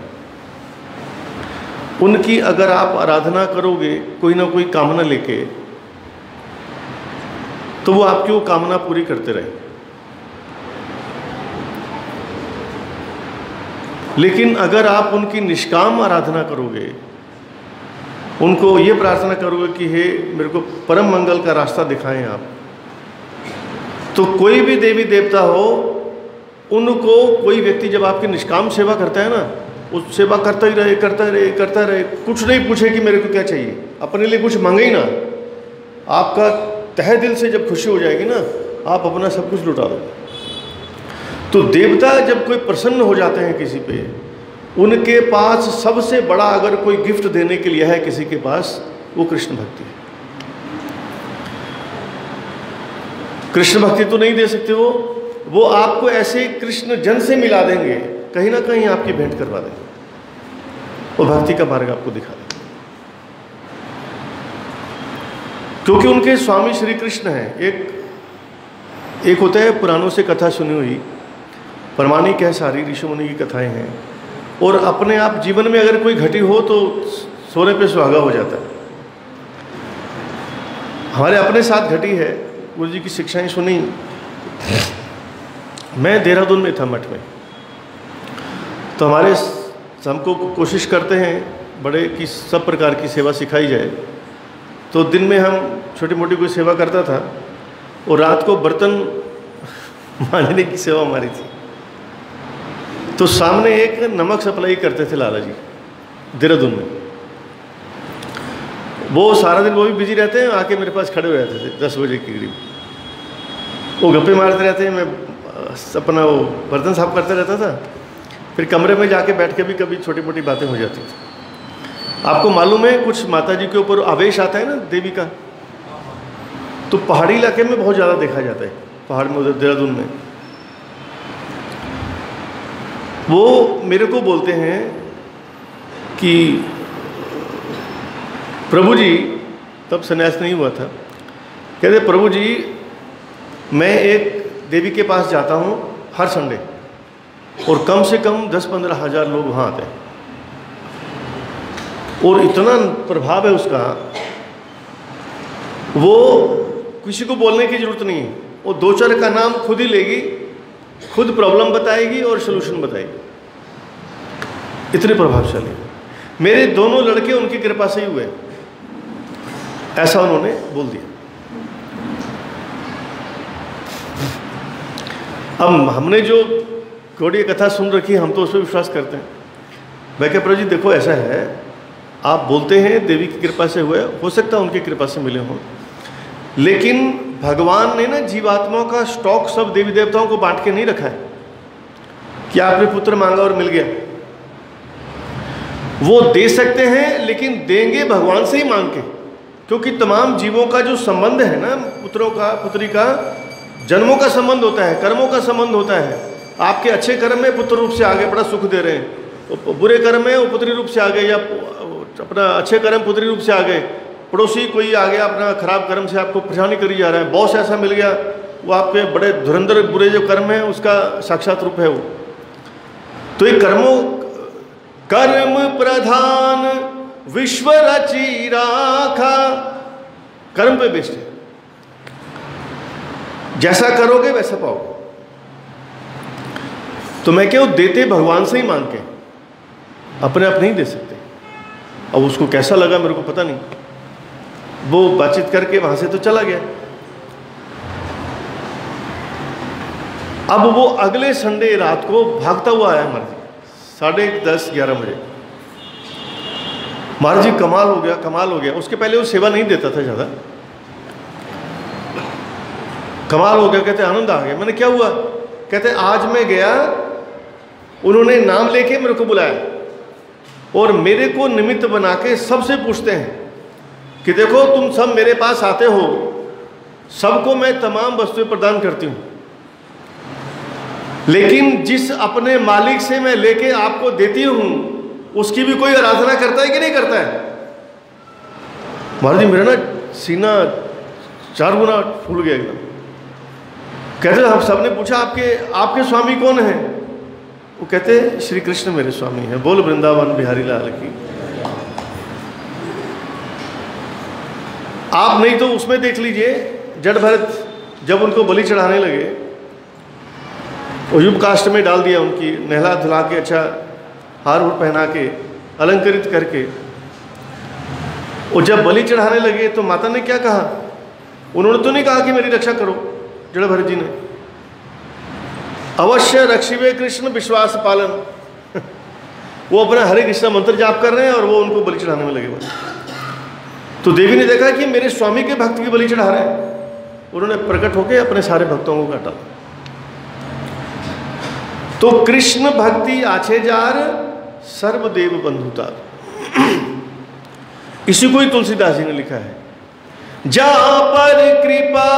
Speaker 2: उनकी अगर आप आराधना करोगे कोई ना कोई कामना लेके, तो वो आपकी वो कामना पूरी करते रहे। लेकिन अगर आप उनकी निष्काम आराधना करोगे, उनको ये प्रार्थना करोगे कि हे मेरे को परम मंगल का रास्ता दिखाएं आप, तो कोई भी देवी देवता हो, उनको कोई व्यक्ति जब आपकी निष्काम सेवा करता है ना, उस सेवा करता ही रहे, करता रहे, करता रहे, कुछ नहीं पूछे कि मेरे को क्या चाहिए, अपने लिए कुछ मांगे ही ना। आपका तहे दिल से जब खुशी हो जाएगी ना, आप अपना सब कुछ लुटा दो। तो देवता जब कोई प्रसन्न हो जाते हैं किसी पे, उनके पास सबसे बड़ा अगर कोई गिफ्ट देने के लिए है किसी के पास, वो कृष्ण भक्ति है। कृष्ण भक्ति तो नहीं दे सकते वो आपको ऐसे कृष्ण जन से मिला देंगे, कहीं ना कहीं आपकी भेंट करवा देंगे और भक्ति का मार्ग आपको दिखा देंगे। क्योंकि उनके स्वामी श्री कृष्ण हैं। एक होता है पुराणों से कथा सुनी हुई, प्रमाणिक है, सारी ऋषि मुनि की कथाएं हैं, और अपने आप जीवन में अगर कोई घटी हो तो सोने पे सुहागा हो जाता है। हमारे अपने साथ घटी है, गुरु जी की शिक्षाएं सुनी। मैं देहरादून में था मठ में, तो हमारे हमको कोशिश करते हैं बड़े कि सब प्रकार की सेवा सिखाई जाए। तो दिन में हम छोटी मोटी कोई सेवा करता था, और रात को बर्तन मांजने की सेवा हमारी थी। तो सामने एक नमक सप्लाई करते थे लाला जी देहरादून में। वो सारा दिन वो भी बिजी रहते हैं, आके मेरे पास खड़े हो जाते थे 10 बजे के करीब। वो गप्पे मारते रहते हैं, मैं अपना वो बर्तन साफ करते रहता था। फिर कमरे में जाके बैठ के भी कभी छोटी मोटी बातें हो जाती थी। आपको मालूम है कुछ माता जी के ऊपर आवेश आता है ना देवी का, तो पहाड़ी इलाके में बहुत ज़्यादा देखा जाता है, पहाड़ में उधर देहरादून में। वो मेरे को बोलते हैं कि प्रभु जी, तब संन्यास नहीं हुआ था, कहते प्रभु जी मैं एक देवी के पास जाता हूँ हर संडे, और कम से कम 10-15 हज़ार लोग वहाँ आते हैं, और इतना प्रभाव है उसका, वो किसी को बोलने की ज़रूरत नहीं है। वो 2-4 का नाम खुद ही लेगी, खुद प्रॉब्लम बताएगी और सलूशन बताएगी। इतने प्रभावशाली। मेरे दोनों लड़के उनकी कृपा से ही हुए, ऐसा उन्होंने बोल दिया। अब हमने जो गौड़ीय कथा सुन रखी है, हम तो उस पर विश्वास करते हैं। मैं क्या प्रभु जी देखो ऐसा है, आप बोलते हैं देवी की कृपा से हुए, हो सकता है उनकी कृपा से मिले हों, लेकिन भगवान ने ना जीवात्माओं का स्टॉक सब देवी देवताओं को बांट के नहीं रखा है कि आपने पुत्र मांगा और मिल गया। वो दे सकते हैं, लेकिन देंगे भगवान से ही मांग के, क्योंकि तमाम जीवों का जो संबंध है ना, पुत्रों का पुत्री का जन्मों का संबंध होता है, कर्मों का संबंध होता है। आपके अच्छे कर्म में पुत्र रूप से आगे बड़ा सुख दे रहे हैं, बुरे कर्म में वो पुत्री रूप से आ गए, या अपना अच्छे कर्म पुत्री रूप से आ गए। पड़ोसी कोई आ गया अपना खराब कर्म से आपको परेशानी करी जा रहा है, बॉस ऐसा मिल गया, वो आपके बड़े धुरंधर बुरे जो कर्म है उसका साक्षात रूप है वो। तो ये कर्म प्रधान विश्व रची राखा, कर्म पे बेस्ड है, जैसा करोगे वैसा पाओगे। तो मैं क्या देते भगवान से ही मांग के, अपने आप नहीं दे सकते। अब उसको कैसा लगा मेरे को पता नहीं, वो बातचीत करके वहां से तो चला गया। अब वो अगले संडे रात को भागता हुआ आया महाराज जी, 10:30-11 बजे। महाराज जी कमाल हो गया, कमाल हो गया। उसके पहले वो सेवा नहीं देता था ज़्यादा। कमाल हो गया, कहते आनंद आ गया। मैंने क्या हुआ? कहते आज मैं गया, उन्होंने नाम लेके मेरे को बुलाया और मेरे को निमित्त बना के सबसे पूछते हैं कि देखो तुम सब मेरे पास आते हो, सबको मैं तमाम वस्तुएं प्रदान करती हूँ, लेकिन जिस अपने मालिक से मैं लेके आपको देती हूँ उसकी भी कोई आराधना करता है कि नहीं करता है? महाराज जी मेरा ना सीना 4 गुना फूल गया एकदम। कहते हम सबने पूछा आपके स्वामी कौन है? वो कहते श्री कृष्ण मेरे स्वामी हैं। बोल वृंदावन बिहारी लाल की। आप नहीं तो उसमें देख लीजिए, जड़ भरत जब उनको बलि चढ़ाने लगे, वो युग कास्ट में डाल दिया, उनकी नहला धुला के अच्छा हार हुर पहना के अलंकृत करके, और जब बलि चढ़ाने लगे तो माता ने क्या कहा? उन्होंने तो नहीं कहा कि मेरी रक्षा करो, जड़ भरत जी ने, अवश्य रक्षिवे कृष्ण विश्वास पालन। वो अपना हरे कृष्ण मंत्र जाप कर रहे हैं और वो उनको बलि चढ़ाने में लगे हुए। तो देवी ने देखा कि मेरे स्वामी के भक्त की बलि चढ़ा रहे हैं, उन्होंने प्रकट होकर अपने सारे भक्तों को काटा। तो कृष्ण भक्ति आछे जार सर्वदेव बंधुता, इसी को ही तुलसीदास जी ने लिखा है। जहाँ पर कृपा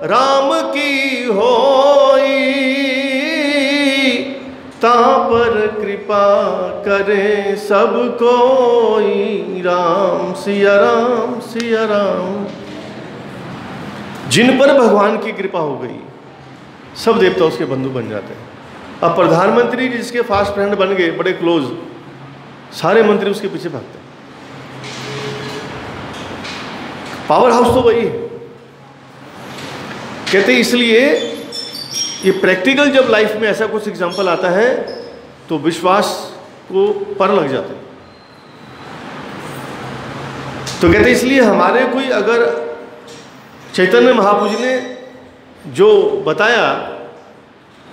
Speaker 2: राम की होई, तहाँ पर कृपा करे सब कोई। राम सिया राम सिया राम। जिन पर भगवान की कृपा हो गई सब देवता उसके बंधु बन जाते हैं। अब प्रधानमंत्री जिसके फास्ट फ्रेंड बन गए, बड़े क्लोज, सारे मंत्री उसके पीछे भागते हैं। पावर हाउस तो वही है। कहते इसलिए ये प्रैक्टिकल जब लाइफ में ऐसा कुछ एग्जाम्पल आता है तो विश्वास को पर लग जाते हैं। तो कहते इसलिए हमारे कोई अगर चैतन्य महाप्रभु जी ने जो बताया,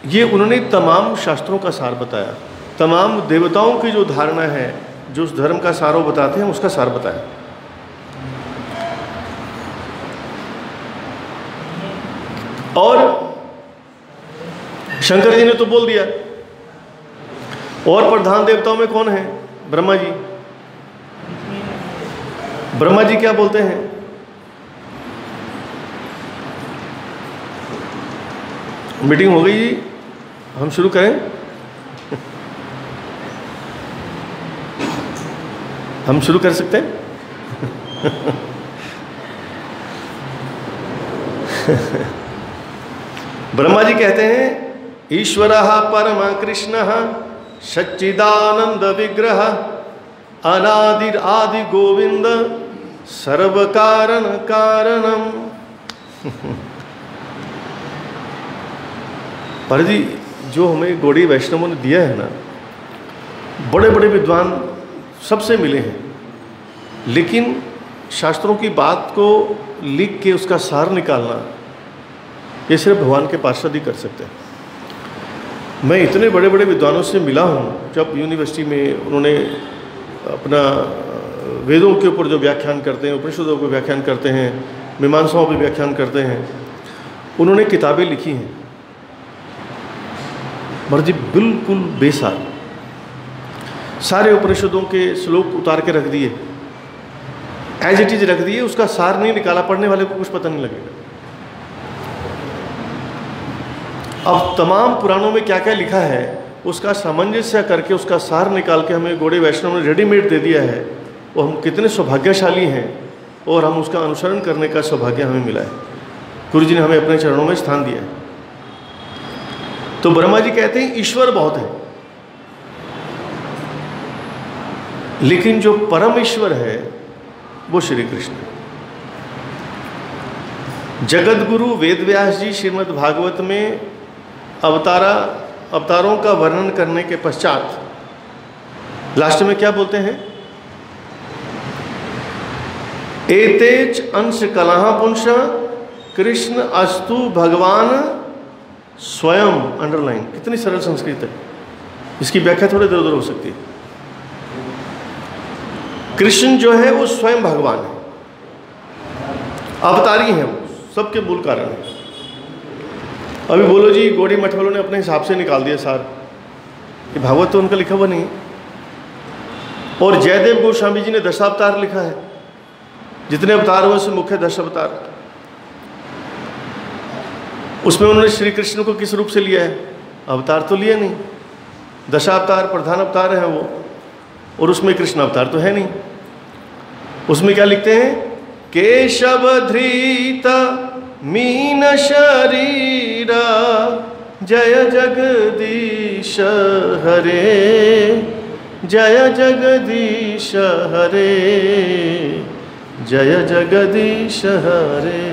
Speaker 2: ये उन्होंने तमाम शास्त्रों का सार बताया, तमाम देवताओं की जो धारणा है, जो उस धर्म का सार वो बताते हैं, उसका सार बताया। और शंकर जी ने तो बोल दिया। और प्रधान देवताओं में कौन है? ब्रह्मा जी। ब्रह्मा जी क्या बोलते हैं? मीटिंग हो गई जी, हम शुरू करें? हम शुरू कर सकते हैं? ब्रह्मा जी कहते हैं ईश्वरः परम कृष्णः सच्चिदानंद विग्रह अनादिर आदि गोविंद सर्व कारण कारणम। पर जी जो हमें गौड़ी वैष्णवों ने दिया है ना, बड़े बड़े विद्वान सबसे मिले हैं, लेकिन शास्त्रों की बात को लिख के उसका सार निकालना ये सिर्फ भगवान के पार्षद ही कर सकते हैं। मैं इतने बड़े बड़े विद्वानों से मिला हूँ, जब यूनिवर्सिटी में उन्होंने अपना वेदों के ऊपर जो व्याख्यान करते हैं, उपनिषदों को व्याख्यान करते हैं, मीमांसाओं पर व्याख्यान करते हैं, उन्होंने किताबें लिखी हैं मर्जी बिल्कुल बेसार, सारे उपनिषदों के श्लोक उतार के रख दिए, एज इट इज रख दिए, उसका सार नहीं निकाला, पढ़ने वाले को कुछ पता नहीं लगेगा। अब तमाम पुराणों में क्या क्या लिखा है उसका सामंजस्य करके उसका सार निकाल के हमें गौड़ी वैष्णव ने रेडीमेड दे दिया है। वो हम कितने सौभाग्यशाली हैं और हम उसका अनुसरण करने का सौभाग्य हमें मिला है। गुरु जी ने हमें अपने चरणों में स्थान दिया है। तो ब्रह्मा जी कहते हैं ईश्वर बहुत है, लेकिन जो परम ईश्वर है वो श्री कृष्ण है। जगत गुरु वेद व्यास जी श्रीमद् भागवत में अवतारों का वर्णन करने के पश्चात लास्ट में क्या बोलते हैं? एतेच अंश कलह पुंस कृष्ण अस्तु भगवान स्वयं, अंडरलाइन, कितनी सरल संस्कृत है। इसकी व्याख्या थोड़ी इधर उधर हो सकती है। कृष्ण जो है वो स्वयं भगवान है, अवतारी है, वो सबके मूल कारण है। अभी बोलो जी गौड़ी मठ वालों ने अपने हिसाब से निकाल दिया सार, कि भागवत तो उनका लिखा हुआ नहीं। और जयदेव गोस्वामी जी ने दशावतार लिखा है, जितने अवतार हुए उसमें मुख्य 10 अवतार। उसमें उन्होंने श्री कृष्ण को किस रूप से लिया है? अवतार तो लिया नहीं, दशावतार प्रधान अवतार है वो, और उसमें कृष्ण अवतार तो है नहीं। उसमें क्या लिखते हैं? केशव धृत मीन शरीरा जय जगदीश हरे, जय जगदीश हरे, जय जगदीश हरे।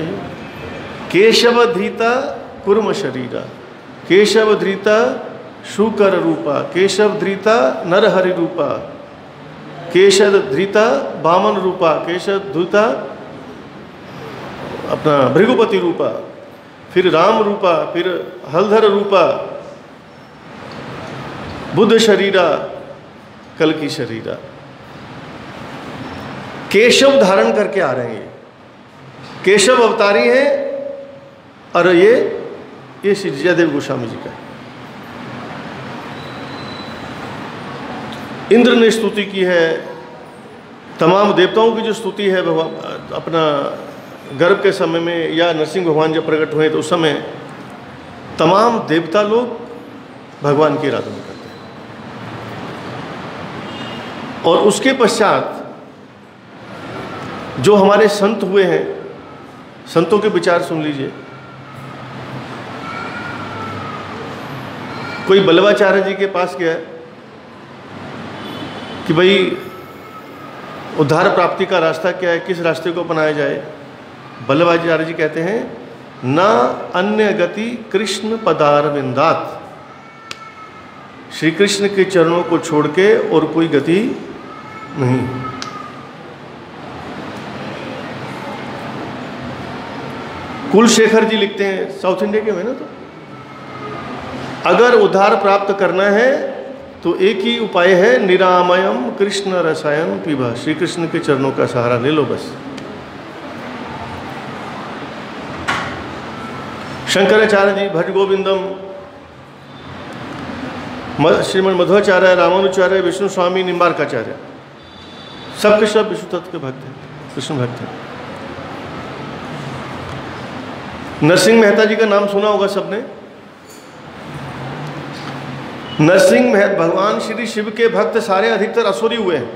Speaker 2: केशव धृता कुर्म शरीरा, केशव धृता शुकर रूपा, केशव धृता नरहरि रूपा, केशव धृता वामन रूपा, केशव धृता अपना भृगुपति रूपा, फिर राम रूपा, फिर हलधर रूपा, बुद्ध शरीरा, कल की शरीरा। केशव धारण करके आ रहे हैं, केशव अवतारी हैं। और ये श्री जयदेव गोस्वामी जी का है। इंद्र ने स्तुति की है, तमाम देवताओं की जो स्तुति है भगवान अपना गर्भ के समय में, या नरसिंह भगवान जब प्रकट हुए तो उस समय तमाम देवता लोग भगवान की आराधना करते हैं। और उसके पश्चात जो हमारे संत हुए हैं, संतों के विचार सुन लीजिए। कोई बल्लभाचार्य जी के पास गया कि भाई उद्धार प्राप्ति का रास्ता क्या है, किस रास्ते को अपनाया जाए? बल्लभाचार्य जी कहते हैं, न अन्य गति कृष्ण पदारविंदात, श्री कृष्ण के चरणों को छोड़ के और कोई गति नहीं। कुलशेखर जी लिखते हैं, साउथ इंडिया के में ना, तो अगर उद्धार प्राप्त करना है तो एक ही उपाय है, निरामयम कृष्ण रसायन पीबा, श्री कृष्ण के चरणों का सहारा ले लो बस। शंकराचार्य जी, भट्ट गोविंदम, श्रीमद मध्वाचार्य, रामानुचार्य, विष्णु स्वामी, निम्बार्काचार्य, सबके सब विष्णु तत्व के भक्त हैं, कृष्ण भक्त हैं। नरसिंह मेहता जी का नाम सुना होगा सबने। नरसिंह मेहता भगवान श्री शिव के भक्त सारे अधिकतर असुरी हुए हैं।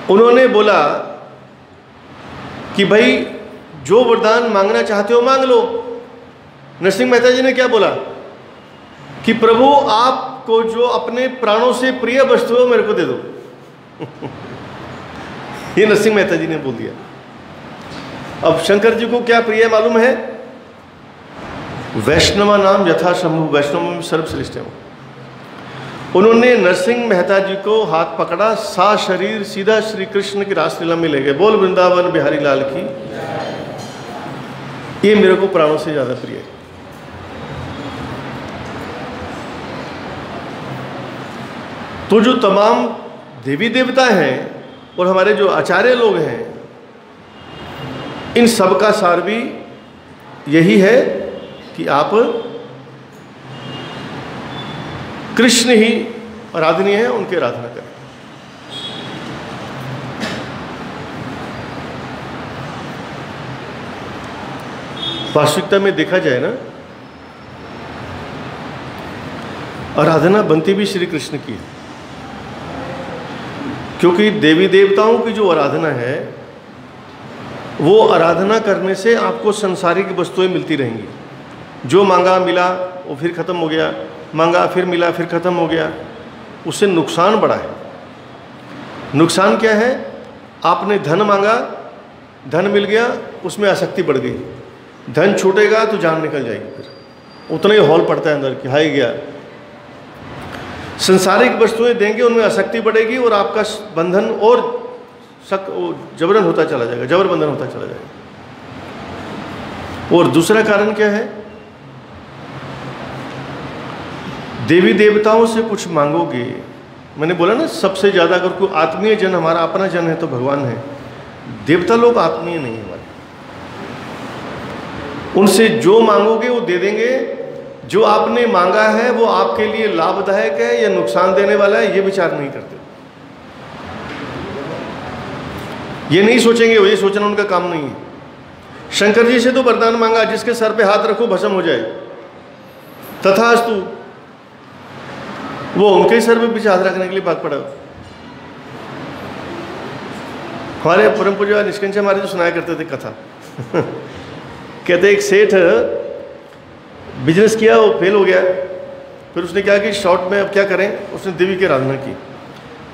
Speaker 2: उन्होंने बोला कि भाई जो वरदान मांगना चाहते हो मांग लो। नरसिंह मेहता जी ने क्या बोला कि प्रभु आपको जो अपने प्राणों से प्रिय वस्तु हो मेरे को दे दो। ये नरसिंह मेहता जी ने बोल दिया। अब शंकर जी को क्या प्रिय मालूम है? वैष्णव नाम यथा शंभु, वैष्णव में सर्वश्रेष्ठ है। उन्होंने नरसिंह मेहता जी को हाथ पकड़ा, सा शरीर सीधा श्री कृष्ण की रासलीला में ले गए। बोल वृंदावन बिहारी लाल की। ये मेरे को प्राणों से ज्यादा प्रिय है। तो जो तमाम देवी देवता हैं और हमारे जो आचार्य लोग हैं, इन सब का सार भी यही है कि आप कृष्ण ही आराधनीय है, उनकी आराधना करें। वास्तविकता में देखा जाए ना, आराधना बनती भी श्री कृष्ण की है, क्योंकि देवी देवताओं की जो आराधना है वो आराधना करने से आपको संसारिक वस्तुएं मिलती रहेंगी। जो मांगा मिला वो फिर ख़त्म हो गया, मांगा फिर मिला फिर ख़त्म हो गया, उससे नुकसान बड़ा है। नुकसान क्या है? आपने धन मांगा, धन मिल गया, उसमें आसक्ति बढ़ गई। धन छूटेगा तो जान निकल जाएगी, फिर उतना ही हॉल पड़ता है अंदर कि हाई गया। संसारिक वस्तुएं देंगे, उनमें आसक्ति बढ़ेगी और आपका बंधन और जबरन होता चला जाएगा, जबर बंधन होता चला जाएगा। और दूसरा कारण क्या है? देवी देवताओं से कुछ मांगोगे, मैंने बोला ना सबसे ज़्यादा अगर कोई आत्मीय जन हमारा अपना जन है तो भगवान है। देवता लोग आत्मीय नहीं है हमारे, उनसे जो मांगोगे वो दे देंगे। जो आपने मांगा है वो आपके लिए लाभदायक है या नुकसान देने वाला है ये विचार नहीं करते। ये नहीं सोचेंगे, ये सोचना उनका काम नहीं है। शंकर जी से तो वरदान मांगा, जिसके सर पे हाथ रखो भस्म हो जाए, तथास्तु। वो उनके सर पे पीछे हाथ रखने के लिए भाग पड़ा। हमारे परम पूज्य निष्कंच हमारे जो सुनाया करते थे कथा कहते एक सेठ बिजनेस किया, वो फेल हो गया। फिर उसने क्या कि शॉर्ट में अब क्या करें, उसने देवी की आराधना की।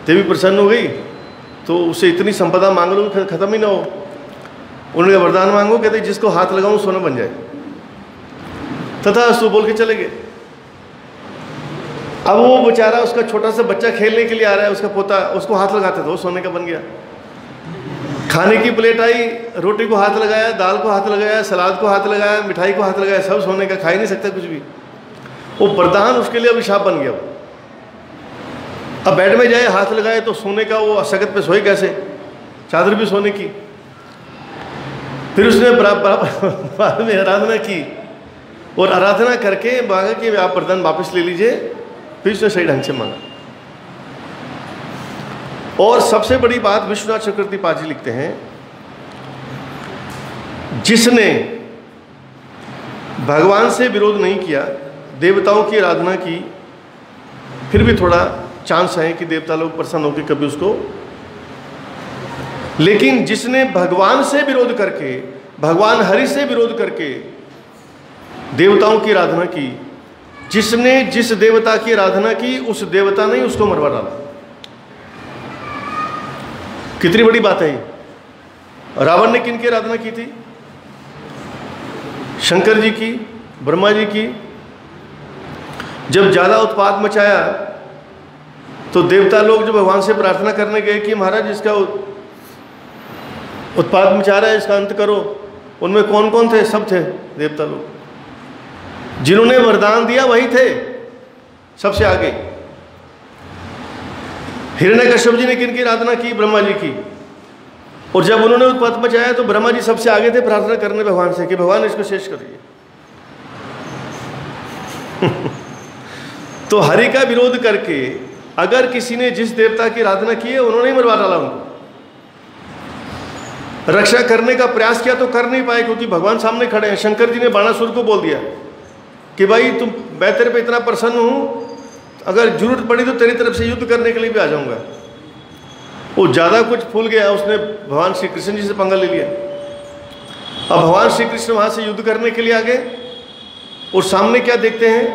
Speaker 2: देवी प्रसन्न हो गई तो उससे इतनी संपदा मांग लो फिर खत्म ही ना हो। उन्होंने वरदान मांगो, कहते जिसको हाथ लगाऊं सोना बन जाए। तथास्तु बोल के चले गए। अब वो बेचारा, उसका छोटा सा बच्चा खेलने के लिए आ रहा है, उसका पोता, उसको हाथ लगाते थे वो सोने का बन गया। खाने की प्लेट आई, रोटी को हाथ लगाया, दाल को हाथ लगाया, सलाद को हाथ लगाया, मिठाई को हाथ लगाया, सब सोने का, खा ही नहीं सकता कुछ भी। वो वरदान उसके लिए अभिशाप बन गया। अब बेड में जाए हाथ लगाए तो सोने का, वो सगत पे सोए कैसे, चादर भी सोने की। फिर उसने बाद में आराधना की और आराधना करके मांगा कि आप वरदान वापस ले लीजिए। फिर उसने सही ढंग से मांगा। और सबसे बड़ी बात विश्वनाथ चक्रवर्ती पाजी लिखते हैं, जिसने भगवान से विरोध नहीं किया, देवताओं की आराधना की, फिर भी थोड़ा चांस है कि देवता लोग प्रसन्न होकर कभी उसको, लेकिन जिसने भगवान से विरोध करके, भगवान हरि से विरोध करके देवताओं की आराधना की, जिसने जिस देवता की आराधना की उस देवता ने उसको मरवा डाला। कितनी बड़ी बात है ये। रावण ने किनकी आराधना की थी? शंकर जी की, ब्रह्मा जी की। जब ज्यादा उत्पात मचाया तो देवता लोग जो भगवान से प्रार्थना करने गए कि महाराज इसका उत्पात मचा रहा है, इसका अंत करो। उनमें कौन कौन थे? सब थे देवता लोग। जिन्होंने वरदान दिया वही थे सबसे आगे। हिरण्यकश्यप जी ने किनकी आराधना की? ब्रह्मा जी की। और जब उन्होंने उत्पात मचाया तो ब्रह्मा जी सबसे आगे थे प्रार्थना करने भगवान से कि भगवान इसको शेष करिए। तो हरि का विरोध करके अगर किसी ने जिस देवता की आराधना की है उन्होंने ही मरवा डाला उनको। रक्षा करने का प्रयास किया तो कर नहीं पाए क्योंकि भगवान सामने खड़े हैं। शंकर जी ने बाणासुर को बोल दिया कि भाई तुम, मैं तेरे पे इतना प्रसन्न हूं, अगर जरूरत पड़ी तो तेरी तरफ से युद्ध करने के लिए भी आ जाऊंगा। वो ज़्यादा कुछ फूल गया, उसने भगवान श्री कृष्ण जी से पंगा ले लिया। अब भगवान श्री कृष्ण वहाँ से युद्ध करने के लिए आ गए और सामने क्या देखते हैं?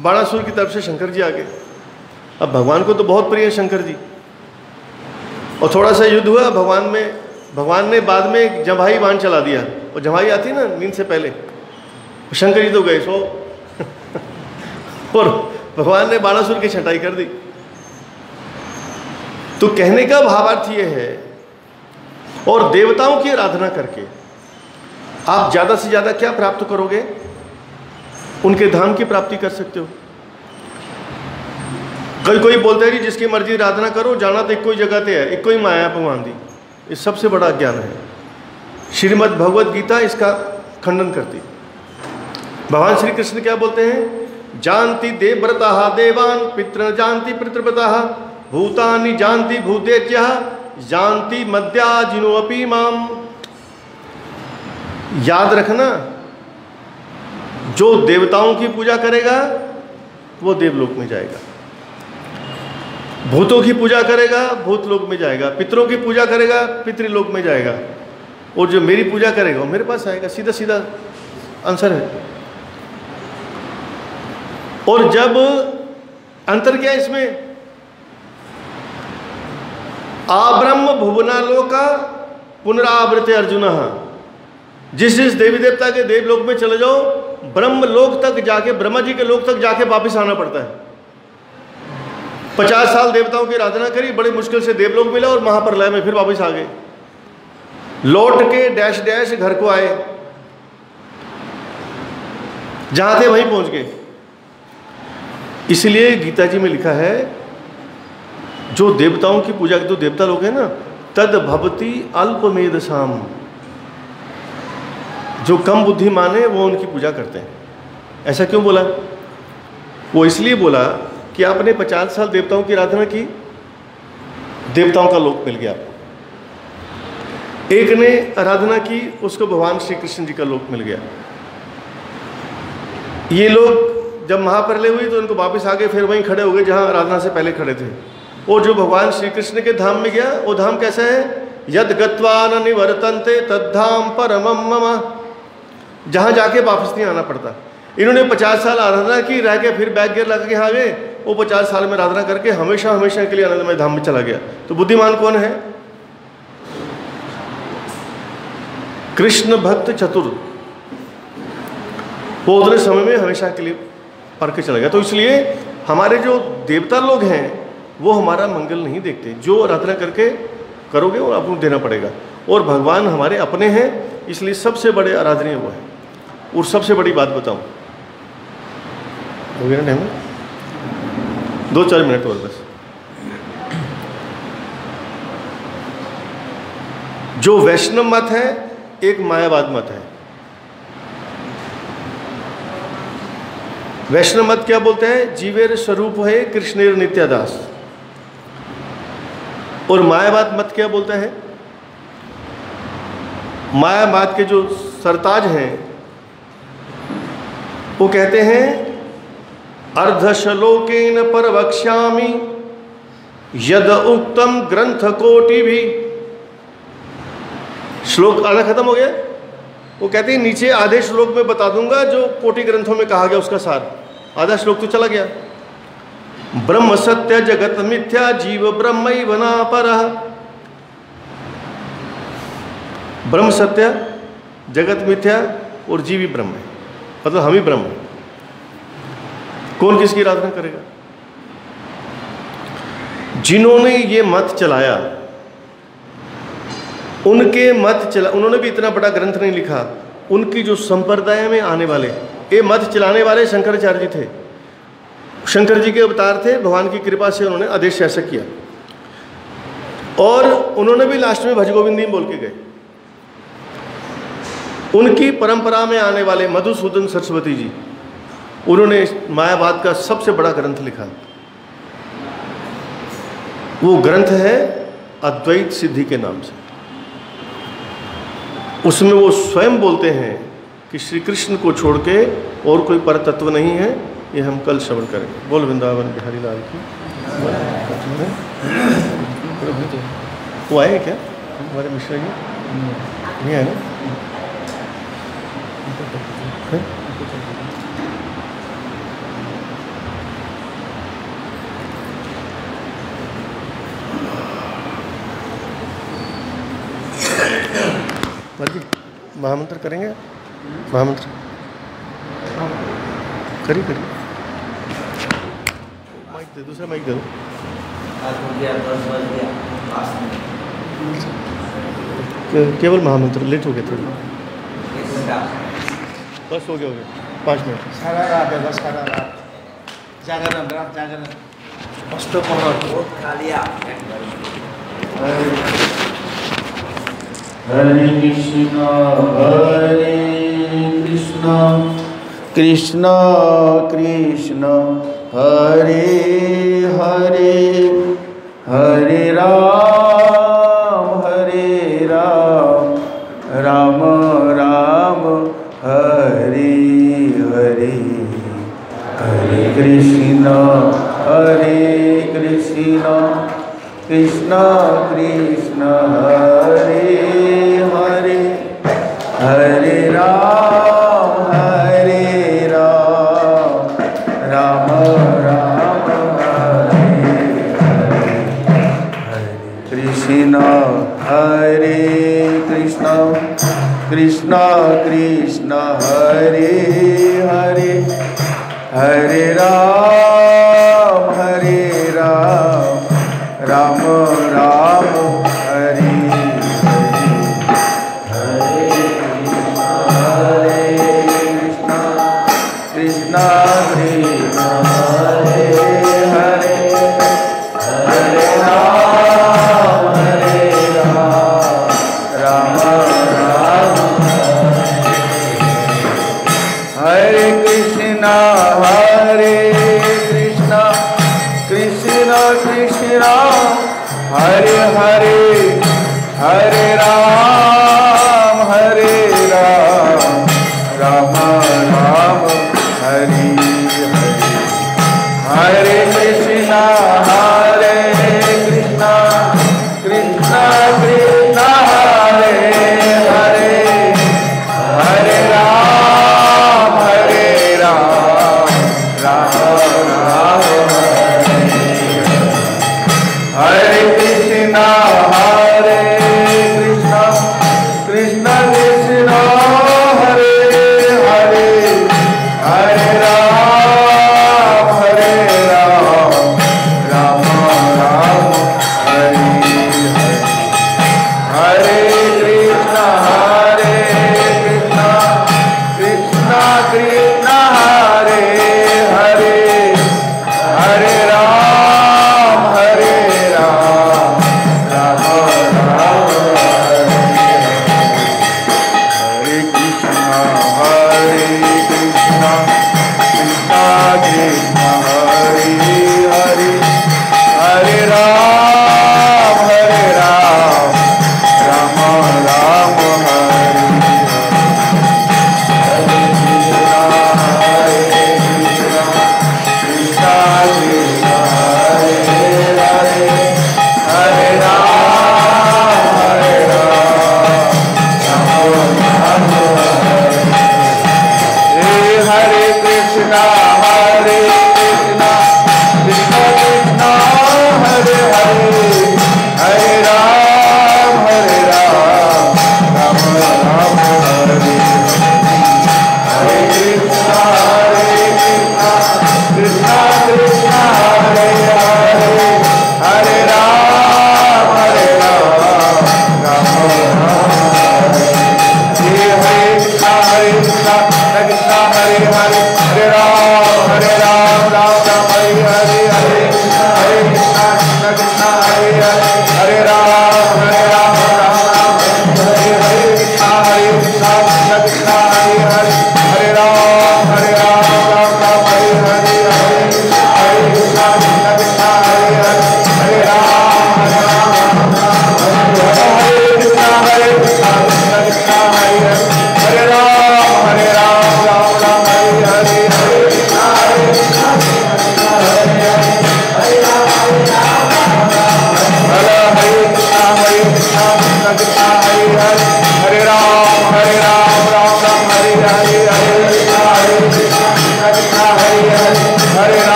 Speaker 2: बाणासुर की तरफ से शंकर जी आ गए। अब भगवान को तो बहुत प्रिय है शंकर जी, और थोड़ा सा युद्ध हुआ भगवान ने बाद में जम्भाई बाण चला दिया। और जम्भाई आती ना नींद से पहले, शंकर जी तो गए सो और भगवान ने बाणासुर की छटाई कर दी। तो कहने का भावार्थ ये है, और देवताओं की आराधना करके आप ज़्यादा से ज़्यादा क्या प्राप्त करोगे? उनके धाम की प्राप्ति कर सकते हो। कोई बोलता है जी जिसकी मर्जी आराधना करो, जाना तो एक कोई जगह ते है, एक कोई माया भगवान दी। ये सबसे बड़ा ज्ञान है। श्रीमद् भगवद गीता इसका खंडन करती। भगवान श्री कृष्ण क्या बोलते हैं? जानती देवव्रता देवान पितृ जानती पितृव्रता भूतानि जानती भूतेज्य जानती मद्या जिनोपी माम। याद रखना, जो देवताओं की पूजा करेगा वो देवलोक में जाएगा, भूतों की पूजा करेगा भूतलोक में जाएगा, पितरों की पूजा करेगा पितृलोक में जाएगा, और जो मेरी पूजा करेगा वो मेरे पास आएगा। सीधा सीधा आंसर है। और जब अंतर क्या है इसमें? आब्रह्म भुवनालोका पुनरावृत्ते अर्जुन। जिस देवी देवता के देवलोक में चले जाओ, ब्रह्म लोक तक जाके, ब्रह्मा जी के लोक तक जाके वापस आना पड़ता है। 50 साल देवताओं की आराधना करी, बड़ी मुश्किल से देवलोक मिला और महाप्रलय में फिर वापस आ गए। लौट के डैश डैश घर को आए। जहां थे वहीं पहुंच गए। इसलिए गीता जी में लिखा है, जो देवताओं की पूजा, जो देवता लोग हैं ना, तद भवती अल्पमेधसाम, जो कम बुद्धिमान है वो उनकी पूजा करते हैं। ऐसा क्यों बोला? वो इसलिए बोला कि आपने 50 साल देवताओं की आराधना की, देवताओं का लोक मिल गया आपको। एक ने आराधना की, उसको भगवान श्री कृष्ण जी का लोक मिल गया। ये लोग जब महाप्रलय हुई तो उनको वापस आ गए, फिर वहीं खड़े हो गए जहां आराधना से पहले खड़े थे। और जो भगवान श्री कृष्ण के धाम में गया, वो धाम कैसा है? यद गत्वा न निवर्तन्ते तद्धाम परमम मम, जहां जाके वापस नहीं आना पड़ता। इन्होंने 50 साल आराधना की, रह के फिर बैक गियर लगा के आ गए। वो 50 साल में आराधना करके हमेशा हमेशा के लिए आनंदमय धाम में चला गया। तो बुद्धिमान कौन है? कृष्ण भक्त चतुर, वो उतने समय में हमेशा के लिए पर के चला गया। तो इसलिए हमारे जो देवता लोग हैं वो हमारा मंगल नहीं देखते। जो आराधना करके करोगे वो आपको देना पड़ेगा। और भगवान हमारे अपने हैं, इसलिए सबसे बड़े आराधनीय वो है। और सबसे बड़ी बात बताऊं, हो गया ना टाइम? 2-4 मिनट और बस। जो वैष्णव मत है एक मायावाद मत है। वैष्णव मत क्या बोलते हैं? जीवेर स्वरूप है कृष्णेर नित्यादास। और मायावाद मत क्या बोलता है? मायावाद के जो सरताज हैं वो कहते हैं अर्धश्लोकेन परवक्ष्यामि यद उक्तम ग्रंथ कोटि भी। श्लोक आधा खत्म हो गया, वो कहते हैं नीचे आधे श्लोक में बता दूंगा जो कोटि ग्रंथों में कहा गया उसका सार। आधा श्लोक तो चला गया। ब्रह्म सत्य जगत मिथ्या जीव ब्रह्मैव नापरः। ब्रह्म सत्य, जगत मिथ्या और जीव ही ब्रह्म है, मतलब हम ही ब्रह्म है। कौन किसकी आराधना करेगा? जिन्होंने ये मत चलाया उनके मत चला, उन्होंने भी इतना बड़ा ग्रंथ नहीं लिखा। उनकी जो संप्रदाय में आने वाले ये मत चलाने वाले शंकराचार्य जी थे। शंकर जी के अवतार थे, भगवान की कृपा से उन्होंने आदेश ऐसा किया। और उन्होंने भी लास्ट में भज गोविंद बोल के गए। उनकी परंपरा में आने वाले मधुसूदन सरस्वती जी, उन्होंने मायावाद का सबसे बड़ा ग्रंथ लिखा। वो ग्रंथ है अद्वैत सिद्धि के नाम से। उसमें वो स्वयं बोलते हैं कि श्री कृष्ण को छोड़ के और कोई परतत्व नहीं है। ये हम कल श्रवण करेंगे। बोल वृंदावन बिहारी लाल की। वो आए क्या हमारे मिश्रा जी? नहीं आए ना? महामंत्र करेंगे? महामंत्र करिए करिए। माइक दे, दूसरा माइक दे दो। केवल महामंत्र, लेट हो गया थोड़ा। बस हो गया 5 मिनट।
Speaker 3: सारा रात है, बस सारा रात जागरण, रात जागरण।
Speaker 4: बहुत खा लिया।
Speaker 3: हरे कृष्णा कृष्णा कृष्णा हरे हरे, हरे राम राम राम हरे हरे, हरे कृष्णा कृष्णा कृष्णा हरे हरे, हरे राम राम राम हरे हरे, हरे कृष्णा कृष्णा कृष्णा हरे हरे, हरे राम राम राम हरे हरे, हरे कृष्णा
Speaker 5: कृष्ण हरे हरे हरे राम राम राम हरे हरे हरे कृष्ण कृष्ण कृष्ण हरे हरे हरे राम राम राम हरे कृष्ण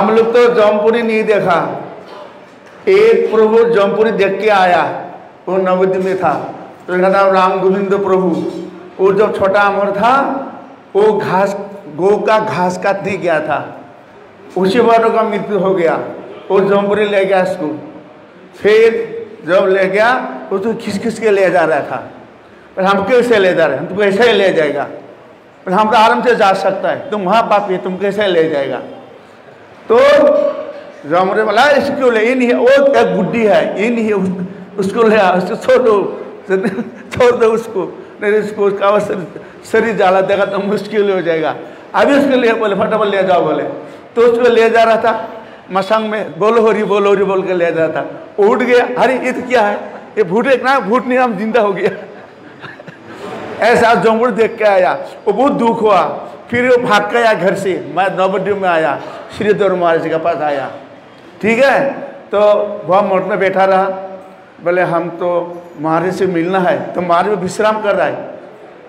Speaker 3: हम लोग तो जौनपुरी नहीं देखा, एक प्रभु जौनपुरी देख के आया, वो नवद्वीप में था, तो इनका नाम राम गोविंद प्रभु। वो जब छोटा अमर था वो गौ का घास काटने गया था, उसी बार का मृत्यु हो गया। वो जौनपुरी ले गया इसको, फिर जब ले गया वो तो खिस के ले जा रहा था, पर हम कैसे ले जा रहे हैं, हम तो कैसे ही ले जाएगा, पर हम तो आराम से जा सकता है, तुम वहाँ पापी तुम कैसे ले जाएगा। तो जौनपुरी बोला इसको ले, ये नहीं है, वो एक बुढ़ी है, ये नहीं है, उसको ले आओ, उसको छोड़ दो उसको, नहीं उसको उसका शरीर जाला देगा तो मुश्किल हो जाएगा। अभी उसके लिए बोले फटाफट ले जाओ बोले, तो उसको ले जा रहा था मसंग में, बोलो हरी बोल के ले जा रहा था, वो उठ गया, अरे ये तो क्या है, ये भूत एक ना भूत नहीं, हम जिंदा हो गया। ऐसा जौनपुर देख के आया, वो बहुत दुख हुआ, फिर वो भाग के आया घर से, मैं नवद्वीप में आया, श्रीधर महाराज जी के पास आया, ठीक है। तो वह मोट में बैठा रहा, बोले हम तो महाराज से मिलना है, तो महाराज विश्राम कर रहा है,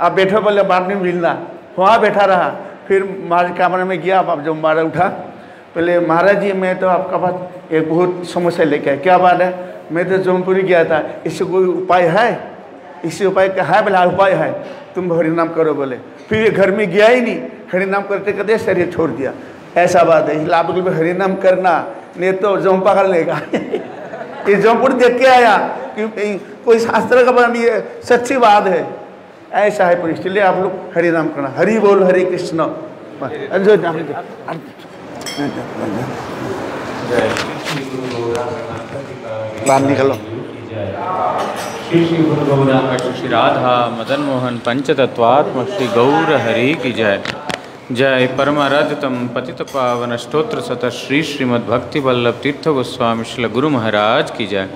Speaker 3: आप बैठो, बोले बाद में मिलना, वहाँ बैठा रहा। फिर महाराज कमरे में गया, अब जब महाराज उठा, पहले महाराज जी मैं तो आपका पास एक बहुत समस्या लेके आया, क्या बात है, मैं तो जौनपुरी गया था, इससे कोई उपाय है, इससे उपाय क्या है, बोला उपाय है, तुम हरि नाम करो बोले। फिर ये घर में गया ही नहीं, हरि नाम करते करते शरीर छोड़ दिया। ऐसा बात है, इसलिए आप हरि नाम करना, नहीं तो जौन पकड़ लेगा। ये जौनपुर देख के आया कि कोई शास्त्र का ये सच्ची बात है, ऐसा है, पर इसलिए आप लोग हरि नाम करना, हरि बोल हरे कृष्ण। बाहर निकलो।
Speaker 1: श्री श्री गुरु गौरांग श्री राधा मदन मोहन पंचतत्वात्म श्री गौर हरि की जय। जय परमाराध्यतम पतित पावन स्तोत्र सत श्री श्रीमद्भक्ति वल्लभ तीर्थ गोस्वामी श्री गुरु महाराज की जय।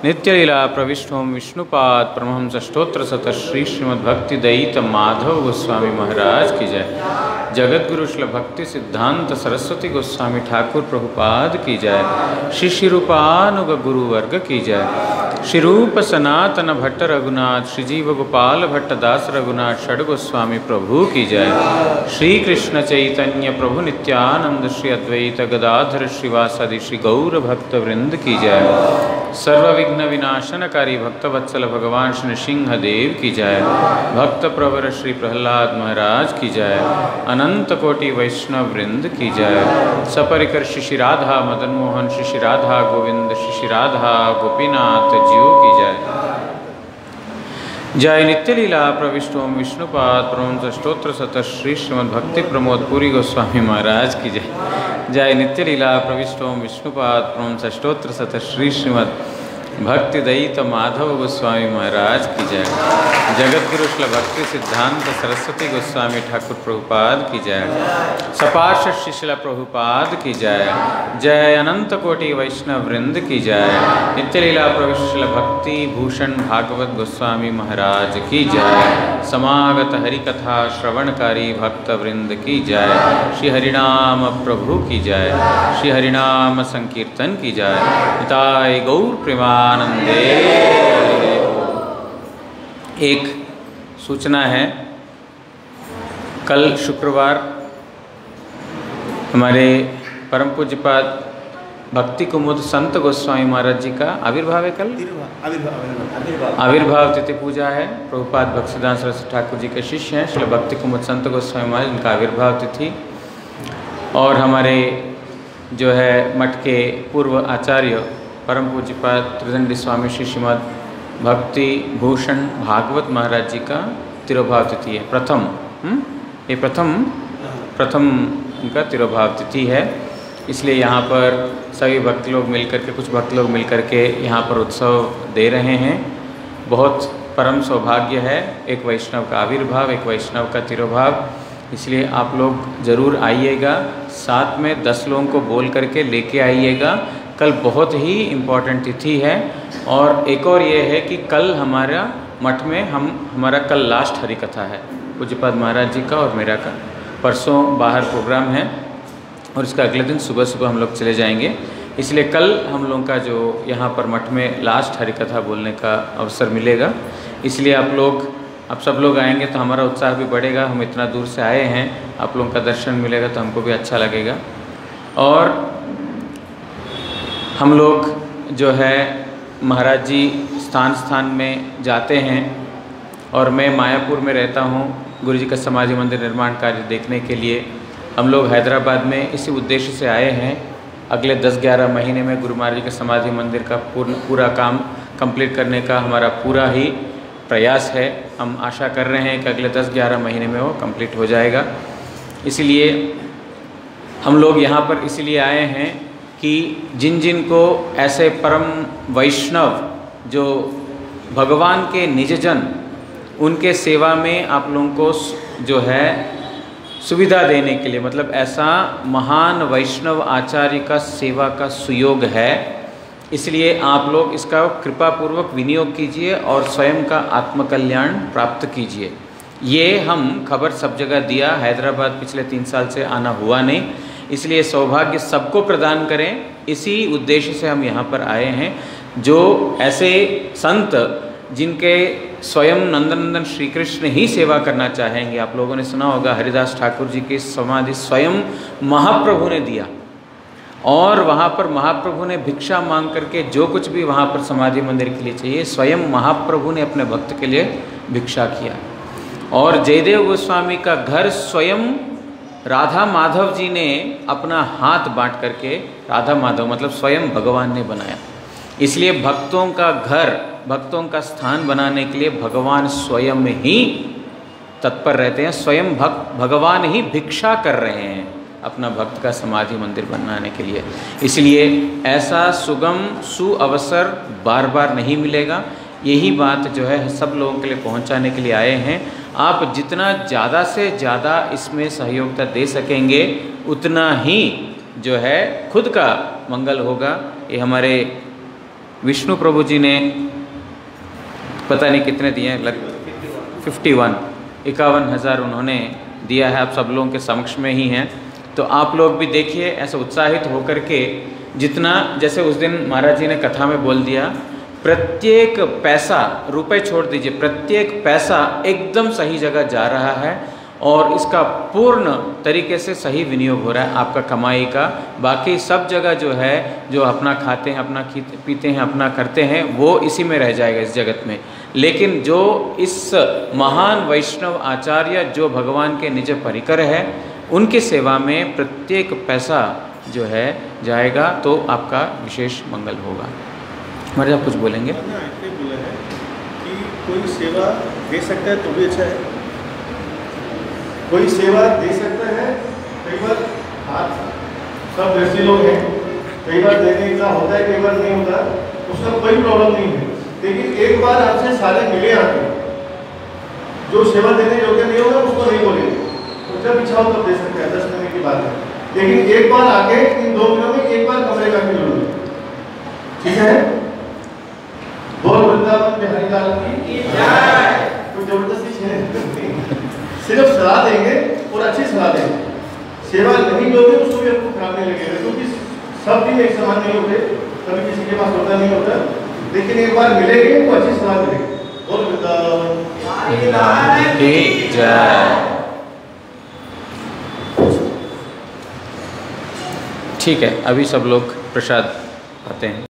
Speaker 1: नित्य लीला प्रविष्टोम विष्णुपाद परमहंस स्तोत्र सत श्री श्रीमद्भक्ति दयित माधव गोस्वामी महाराज की जय। जगत गुरु श्री भक्ति सिद्धांत सरस्वती गोस्वामी ठाकुर प्रभुपाद की जय। श्री शिरूपानुग गुरु वर्ग की जय। श्री रूप सनातन भट्ट रघुनाथ श्री जीव गोपाल भट्ट दास रघुनाथ षड गोस्वामी प्रभु की जय। श्री कृष्ण चैतन्य प्रभु नित्यानंद श्री अद्वैत गदाधर श्रीवासादि श्री गौर भक्त वृंद की जय। सर्व विघ्न विनाशनकारी भक्तवत्सल भगवान श्री नृसिंह देव की जय। भक्त प्रवर श्री प्रहलाद महाराज की जय। अनंत कोटि वैष्णव वृंद की जय। सपरिकर श्री राधा मदन मोहन श्री राधा गोविंद श्री राधा गोपीनाथ जीव की जय। जय नित्य लीला प्रविष्टोम विष्णुपाद परमहंस स्तोत्र सत श्री श्रीमद्भक्ति प्रमोद पुरी गोस्वामी महाराज की जय। जय नित्य लीला प्रविष्टोम विष्णुपाद परमहंस स्तोत्र सत श्री श्रीमद् भक्ति दयित माधव गोस्वामी महाराज की जय। जगत गुरु श्री भक्ति सिद्धांत सरस्वती गोस्वामी ठाकुर प्रभुपाद की जय। सपार्षद शिशिला प्रभुपाद की जय। जय अनंत कोटि वैष्णव वृंद की जय। नित्य लीला प्रविष्ट श्री भक्ति भूषण भागवत गोस्वामी महाराज की जय। समागत हरि कथा श्रवणकारी भक्त वृंद की जय। श्री हरिनाम प्रभु की जय। श्री हरिनाम संकीर्तन की जय। निताय गौर प्रेमानंदे। एक सूचना है, कल शुक्रवार हमारे परम पूज्यपाद भक्ति कुमुद संत गोस्वामी महाराज जी का आविर्भाव है। कल आविर्भाव तिथि पूजा है। प्रभुपाद भक्तिसिद्धांत सरस्वती ठाकुर जी के शिष्य हैं श्री भक्ति कुमुद संत गोस्वामी महाराज, इनका आविर्भाव तिथि। और हमारे जो है मठ के पूर्व आचार्य परम पूज्यपाद त्रिदंडी स्वामी श्री श्रीमद भक्ति भूषण भागवत महाराज जी का तिरोभाव तिथि है। ये प्रथम उनका तिरोभाव तिथि है। इसलिए यहाँ पर सभी भक्त लोग मिलकर के, कुछ भक्त लोग मिलकर के यहाँ पर उत्सव दे रहे हैं। बहुत परम सौभाग्य है, एक वैष्णव का आविर्भाव, एक वैष्णव का तिरोभाव। इसलिए आप लोग ज़रूर आइएगा, साथ में 10 लोगों को बोल करके लेके आइएगा। कल बहुत ही इम्पॉर्टेंट तिथि है। और एक और ये है कि कल हमारा मठ में हमारा कल लास्ट हरि कथा है, पूज्यपाद महाराज जी का और मेरा का। परसों बाहर प्रोग्राम है और इसका अगले दिन सुबह सुबह हम लोग चले जाएंगे। इसलिए कल हम लोगों का जो यहाँ पर मठ में लास्ट हरि कथा बोलने का अवसर मिलेगा। इसलिए आप सब लोग आएंगे तो हमारा उत्साह भी बढ़ेगा। हम इतना दूर से आए हैं, आप लोगों का दर्शन मिलेगा तो हमको भी अच्छा लगेगा। और हम लोग जो है महाराज जी स्थान स्थान में जाते हैं और मैं मायापुर में रहता हूँ गुरु जी का समाधि मंदिर निर्माण कार्य देखने के लिए। हम लोग हैदराबाद में इसी उद्देश्य से आए हैं। अगले 10-11 महीने में गुरु महाराज जी के समाधि मंदिर का पूरा काम कंप्लीट करने का हमारा पूरा ही प्रयास है। हम आशा कर रहे हैं कि अगले 10-11 महीने में वो कंप्लीट हो जाएगा। इसलिए हम लोग यहाँ पर इसलिए आए हैं कि जिन जिन को ऐसे परम वैष्णव जो भगवान के निजजन उनके सेवा में आप लोगों को जो है सुविधा देने के लिए, मतलब ऐसा महान वैष्णव आचार्य का सेवा का सुयोग है, इसलिए आप लोग इसका कृपापूर्वक विनियोग कीजिए और स्वयं का आत्मकल्याण प्राप्त कीजिए। ये हम खबर सब जगह दिया, हैदराबाद पिछले 3 साल से आना हुआ नहीं, इसलिए सौभाग्य सबको प्रदान करें, इसी उद्देश्य से हम यहाँ पर आए हैं। जो ऐसे संत जिनके स्वयं नंदनंदन श्री कृष्ण ही सेवा करना चाहेंगे, आप लोगों ने सुना होगा हरिदास ठाकुर जी की समाधि स्वयं महाप्रभु ने दिया और वहाँ पर महाप्रभु ने भिक्षा मांग करके जो कुछ भी वहाँ पर समाधि मंदिर के लिए चाहिए स्वयं महाप्रभु ने अपने भक्त के लिए भिक्षा किया। और जयदेव गोस्वामी का घर स्वयं राधा माधव जी ने अपना हाथ बांट करके, राधा माधव मतलब स्वयं भगवान ने बनाया। इसलिए भक्तों का घर, भक्तों का स्थान बनाने के लिए भगवान स्वयं ही तत्पर रहते हैं। स्वयं भगवान ही भिक्षा कर रहे हैं अपना भक्त का समाधि मंदिर बनाने के लिए। इसलिए ऐसा सुगम सुअवसर बार बार नहीं मिलेगा। यही बात जो है सब लोगों के लिए पहुंचाने के लिए आए हैं। आप जितना ज़्यादा से ज़्यादा इसमें सहयोगिता दे सकेंगे उतना ही जो है खुद का मंगल होगा। ये हमारे विष्णु प्रभु जी ने पता नहीं कितने दिए हैं, 51,000 उन्होंने दिया है, आप सब लोगों के समक्ष में ही हैं। तो आप लोग भी देखिए ऐसे उत्साहित होकर के, जितना जैसे उस दिन महाराज जी ने कथा में बोल दिया, प्रत्येक पैसा, रुपए छोड़ दीजिए, प्रत्येक पैसा एकदम सही जगह जा रहा है और इसका पूर्ण तरीके से सही विनियोग हो रहा है आपका कमाई का। बाकी सब जगह जो है, जो अपना खाते हैं, अपना पीते हैं, अपना करते हैं, वो इसी में रह जाएगा इस जगत में। लेकिन जो इस महान वैष्णव आचार्य जो भगवान के निज परिकर है, उनकी सेवा में प्रत्येक पैसा जो है जाएगा तो आपका विशेष मंगल होगा। हमारे आप कुछ बोलेंगे?
Speaker 2: इसलिए बोला है कि कोई सेवा दे सकता है तो भी अच्छा है, कोई सेवा दे सकता है। कई बार हाथ सब वैसे लोग हैं, कई बार देने का होता है, कई बार नहीं होता, उसका कोई प्रॉब्लम नहीं है। लेकिन एक बार आपसे सारे मिले आते, जो सेवा देने योग्य नहीं होगा उसको नहीं बोलेंगे, तो जब इच्छा हो तब दे सकते हैं, 10 महीने की बात है। लेकिन एक बार आके इन 2 महीनों में एक बार कमरे का जरूर, ठीक है? बोल वृंदावन बिहारी लाल की जय। कोई जबरदस्ती है, सिर्फ सलाह देंगे और अच्छी सलाह देंगे। सेवा नहीं दोगे उसको भी आपको खराब नहीं लगेगा, क्योंकि सब दिन एक समान नहीं होते, कभी किसी के पास होता नहीं होता, लेकिन एक बार मिलेंगे तो अच्छी सलाह मिलेगी। बोल वृंदावन की जय।
Speaker 1: ठीक है, अभी सब लोग प्रसाद पाते हैं।